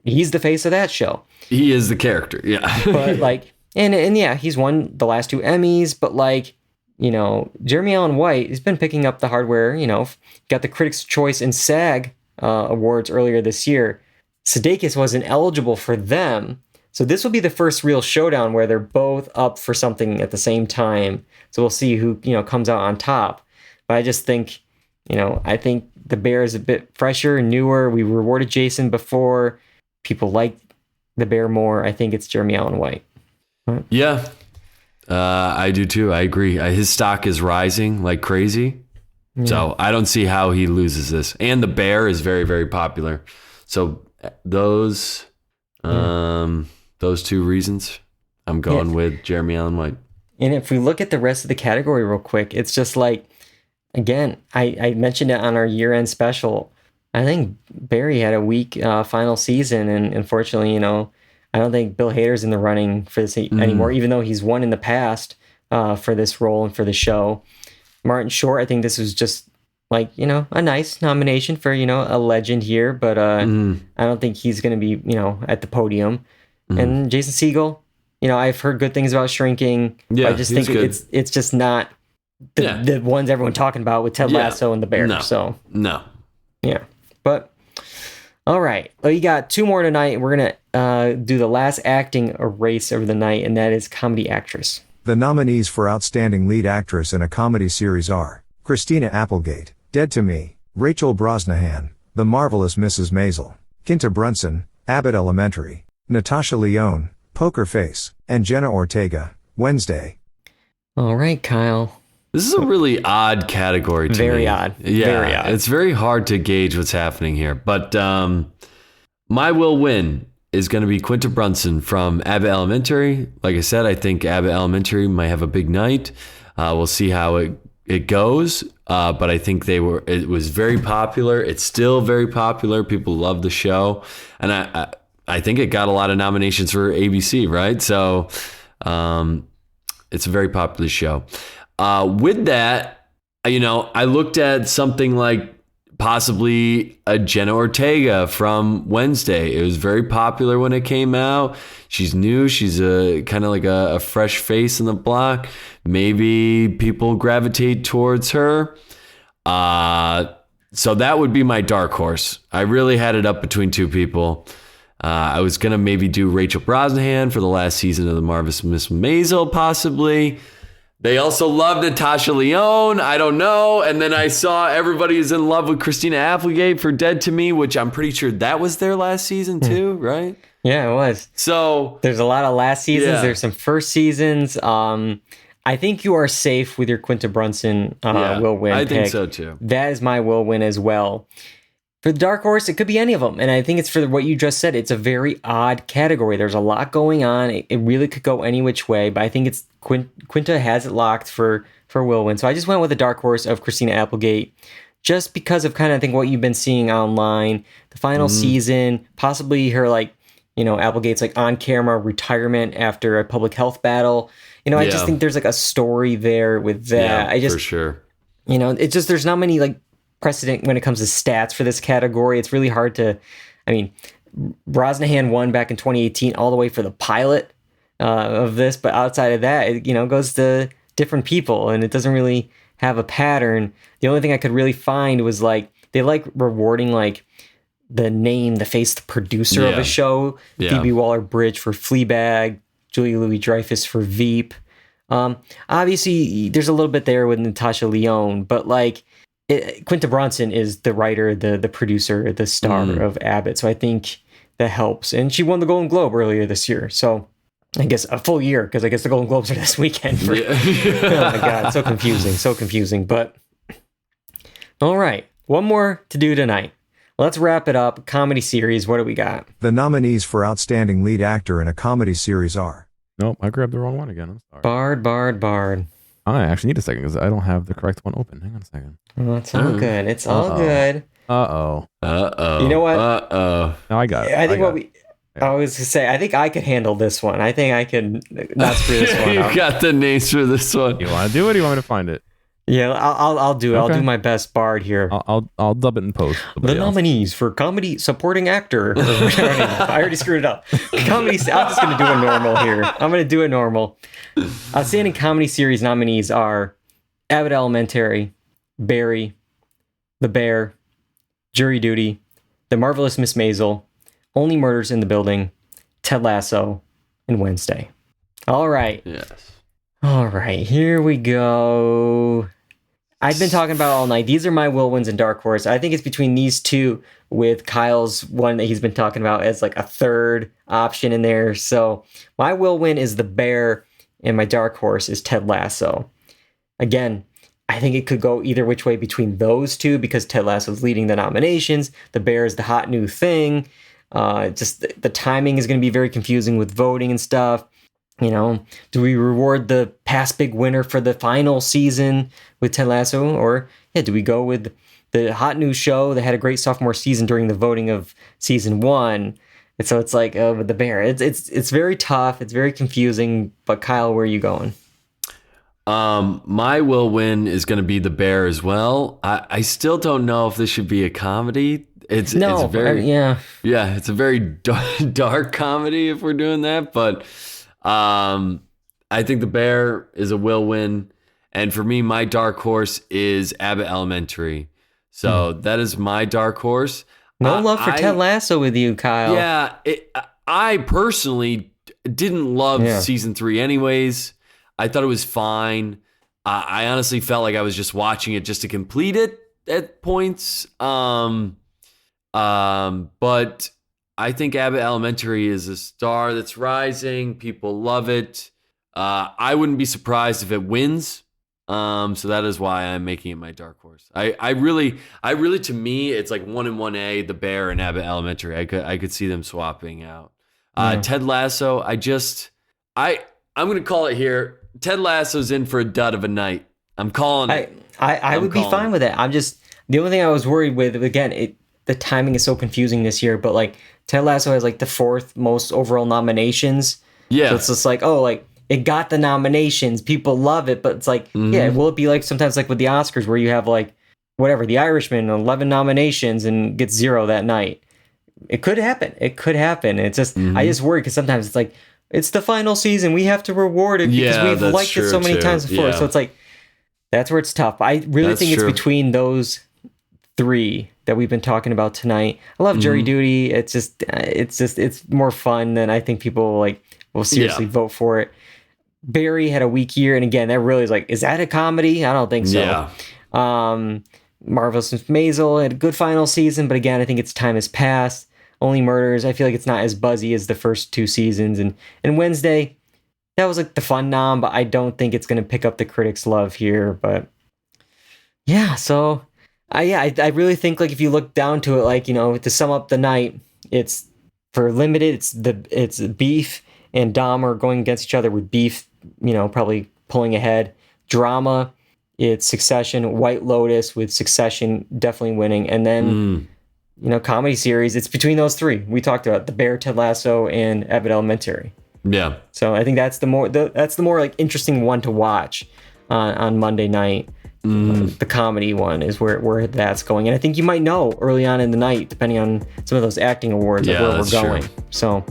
he's the face of that show. He is the character. Yeah. But like, and yeah, he's won the last 2 Emmys, but like, Jeremy Allen White has been picking up the hardware, got the Critics' Choice and SAG awards earlier this year. Sudeikis wasn't eligible for them. So this will be the first real showdown where they're both up for something at the same time. So we'll see who, comes out on top. But I just think, I think The Bear is a bit fresher and newer. We rewarded Jason before. People like The Bear more. I think it's Jeremy Allen White. Yeah, I do too. I agree. His stock is rising like crazy. Yeah. So I don't see how he loses this. And The Bear is very, very popular. So those 2 reasons, I'm going with Jeremy Allen White. And if we look at the rest of the category real quick, it's just like, again, I mentioned it on our year-end special. I think Barry had a weak final season, and unfortunately, I don't think Bill Hader's in the running for this anymore, even though he's won in the past for this role and for the show. Martin Short, I think this was just like, a nice nomination for, a legend here, but I don't think he's going to be, at the podium. And Jason Segel, I've heard good things about Shrinking. Yeah, but I just think it's just not the ones everyone talking about with Ted Lasso and The Bear. No. So no. Yeah. But all right, well, you got two more tonight. We're gonna do the last acting race of the night, and that is comedy actress. The nominees for Outstanding Lead Actress in a Comedy Series are Christina Applegate, Dead to Me, Rachel Brosnahan, The Marvelous Mrs. Maisel, Quinta Brunson, Abbott Elementary, Natasha Lyonne, Poker Face, and Jenna Ortega, Wednesday. All right, Kyle. This is a really odd category to me. Very odd. Yeah, Very odd. It's very hard to gauge what's happening here. But my will win is going to be Quinta Brunson from Abbott Elementary. Like I said, I think Abbott Elementary might have a big night. We'll see how it goes. But I think it was very popular. It's still very popular. People love the show. And I think it got a lot of nominations for ABC, right? So it's a very popular show. With that, I looked at something like possibly a Jenna Ortega from Wednesday. It was very popular when it came out. She's new. She's a kind of like a fresh face in the block. Maybe people gravitate towards her. So that would be my dark horse. I really had it up between two people. I was going to maybe do Rachel Brosnahan for the last season of The Marvelous Miss Maisel, possibly. They also love Natasha Lyonne. I don't know. And then I saw everybody is in love with Christina Applegate for Dead to Me, which I'm pretty sure that was their last season too, right? Yeah, it was. So there's a lot of last seasons. Yeah. There's some first seasons. I think you are safe with your Quinta Brunson will win. I think pick. so too. That is my will win as well. For the dark horse, it could be any of them. And I think it's for what you just said. It's a very odd category. There's a lot going on. It really could go any which way, but I think it's Quinta has it locked for will win. So I just went with the dark horse of Christina Applegate just because of kind of, I think, what you've been seeing online, the final season, possibly her Applegate's on camera retirement after a public health battle. I just think there's a story there with that. Yeah, for sure. It's just, there's not many precedent when it comes to stats for this category. It's really hard to, Brosnahan won back in 2018 all the way for the pilot of this, but outside of that, it goes to different people and it doesn't really have a pattern. The only thing I could really find was they rewarding the name, the face, the producer of a show. Yeah. Phoebe Waller-Bridge for Fleabag, Julia Louis-Dreyfus for Veep. Obviously, there's a little bit there with Natasha Lyonne, but Quinta Brunson is the writer, the producer, the star of Abbott. So I think that helps. And she won the Golden Globe earlier this year. So I guess a full year, because I guess the Golden Globes are this weekend. Oh my God, so confusing. But all right, one more to do tonight. Let's wrap it up. Comedy series, what do we got? The nominees for Outstanding Lead Actor in a Comedy Series are... Nope, I grabbed the wrong one again. I'm sorry. Bard. I actually need a second because I don't have the correct one open. Hang on a second. Oh, it's all good. It's all good. Uh-oh. You know what? No, I got it. I think I was going to say, I think I could handle this one. I think I can not screw this one up. You got the names for this one. You want to do it or you want me to find it? Yeah, I'll do it. Okay. I'll do my best Bard here. I'll dub it in post. The nominees for comedy supporting actor. I already screwed it up. Comedy. I'm just going to do it normal here. I'm going to do it normal. Outstanding comedy series nominees are Abbott Elementary, Barry, The Bear, Jury Duty, The Marvelous Miss Maisel, Only Murders in the Building, Ted Lasso, and Wednesday. All right. Yes. All right. Here we go. I've been talking about all night. These are my will wins and dark horse. I think it's between these two with Kyle's one that he's been talking about as a third option in there. So my will win is The Bear and my dark horse is Ted Lasso. Again, I think it could go either which way between those two because Ted Lasso is leading the nominations. The Bear is the hot new thing. Just the timing is going to be very confusing with voting and stuff. Do we reward the past big winner for the final season with Ted Lasso? Or, do we go with the hot new show that had a great sophomore season during the voting of season 1? And so it's with The Bear. It's very tough. It's very confusing. But Kyle, where are you going? My will win is going to be The Bear as well. I still don't know if this should be a comedy. It's a very dark comedy if we're doing that. But I think The Bear is a will win. And for me, my dark horse is Abbott Elementary. So that is my dark horse. No love for Ted Lasso with you, Kyle. Yeah, I personally didn't love season 3 anyways. I thought it was fine. I honestly felt like I was just watching it just to complete it at points. But I think Abbott Elementary is a star that's rising. People love it. I wouldn't be surprised if it wins. So that is why I'm making it my dark horse. I really, to me, it's like 1 and 1A, The Bear and Abbott Elementary. I could see them swapping out. Ted Lasso, I'm going to call it here. Ted Lasso's in for a dud of a night. I'm calling it. I would be fine with that. I'm just, the only thing I was worried with, again, the timing is so confusing this year, but like Ted Lasso has like the 4th most overall nominations. Yeah. So it's just like, it got the nominations. People love it, but it's like, will it be like sometimes like with the Oscars where you have like, whatever, The Irishman, 11 nominations and gets 0 that night? It could happen. It's just, I just worry because sometimes it's like, it's the final season. We have to reward it because we've liked it so many times before. So it's like, that's where it's tough. I really think it's between those 3 that we've been talking about tonight. I love Jury Duty. It's more fun than I think people like will seriously vote for it. Barry had a weak year, and again, that really is like, is that a comedy? I don't think so. Yeah. Marvelous Miss Maisel had a good final season, but again, I think its time has passed. Only Murders, I feel like it's not as buzzy as the first 2 seasons. And Wednesday, that was like the fun nom, but I don't think it's going to pick up the critics' love here. But yeah, so I really think like if you look down to it, like, you know, to sum up the night, it's for Limited, it's Beef and Dahmer going against each other, with Beef, you know, probably pulling ahead. Drama, it's Succession. White Lotus with Succession definitely winning. And then, you know, comedy series, it's between those 3. We talked about The Bear, Ted Lasso, and Abbott Elementary. Yeah. So I think that's the more like interesting one to watch on Monday night. The comedy one is where that's going. And I think you might know early on in the night, depending on some of those acting awards, of where we're going. True. So,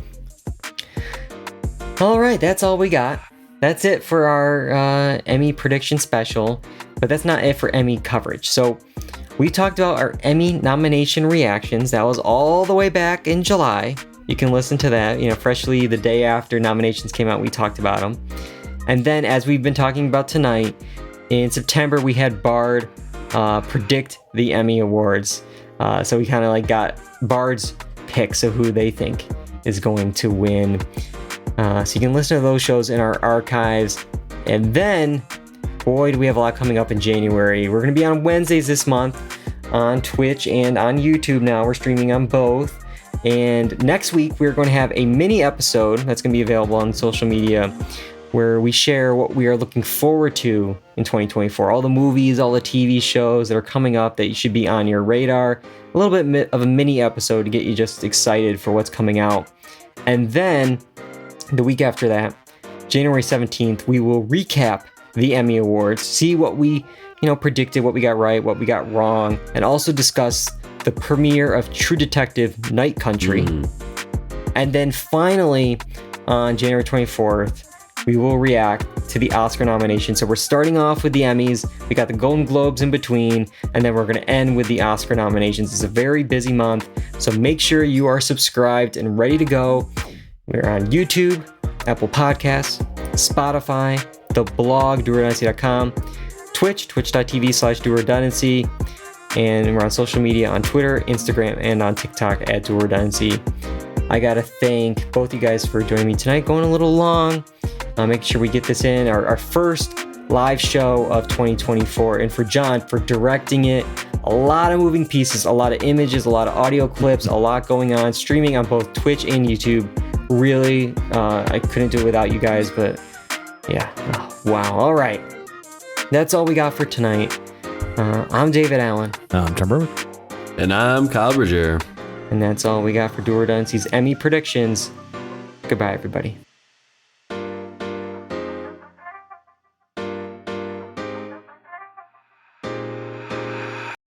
all right, that's all we got. That's it for our Emmy prediction special, but that's not it for Emmy coverage. So we talked about our Emmy nomination reactions. That was all the way back in July. You can listen to that, you know, freshly the day after nominations came out, we talked about them. And then, as we've been talking about tonight, in September, we had Bard predict the Emmy Awards. So we kind of like got Bard's picks of who they think is going to win. So you can listen to those shows in our archives. And then, boy, do we have a lot coming up in January. We're going to be on Wednesdays this month on Twitch and on YouTube now. We're streaming on both. And next week, we're going to have a mini episode that's going to be available on social media where we share what we are looking forward to in 2024. All the movies, all the TV shows that are coming up that you should be on your radar. A little bit of a mini episode to get you just excited for what's coming out. And then the week after that, January 17th, we will recap the Emmy Awards, see what we, predicted, what we got right, what we got wrong, and also discuss the premiere of True Detective Night Country. And then finally, on January 24th, we will react to the Oscar nominations. So we're starting off with the Emmys, we got the Golden Globes in between, and then we're going to end with the Oscar nominations. It's a very busy month, so make sure you are subscribed and ready to go. We're on YouTube, Apple Podcasts, Spotify, the blog, dualredundancy.com, Twitch, twitch.tv/Dual Redundancy, and we're on social media on Twitter, Instagram, and on TikTok at Dual Redundancy. I gotta thank both you guys for joining me tonight, going a little long. Make sure we get this in, our first live show of 2024, and for John for directing it. A lot of moving pieces, a lot of images, a lot of audio clips, a lot going on, streaming on both Twitch and YouTube. Really, I couldn't do it without you guys, but yeah. Oh, wow. All right. That's all we got for tonight. I'm David Allen. I'm Tom Berwick. And I'm Kyle Bridger. And that's all we got for Dual Redundancy's Emmy predictions. Goodbye, everybody.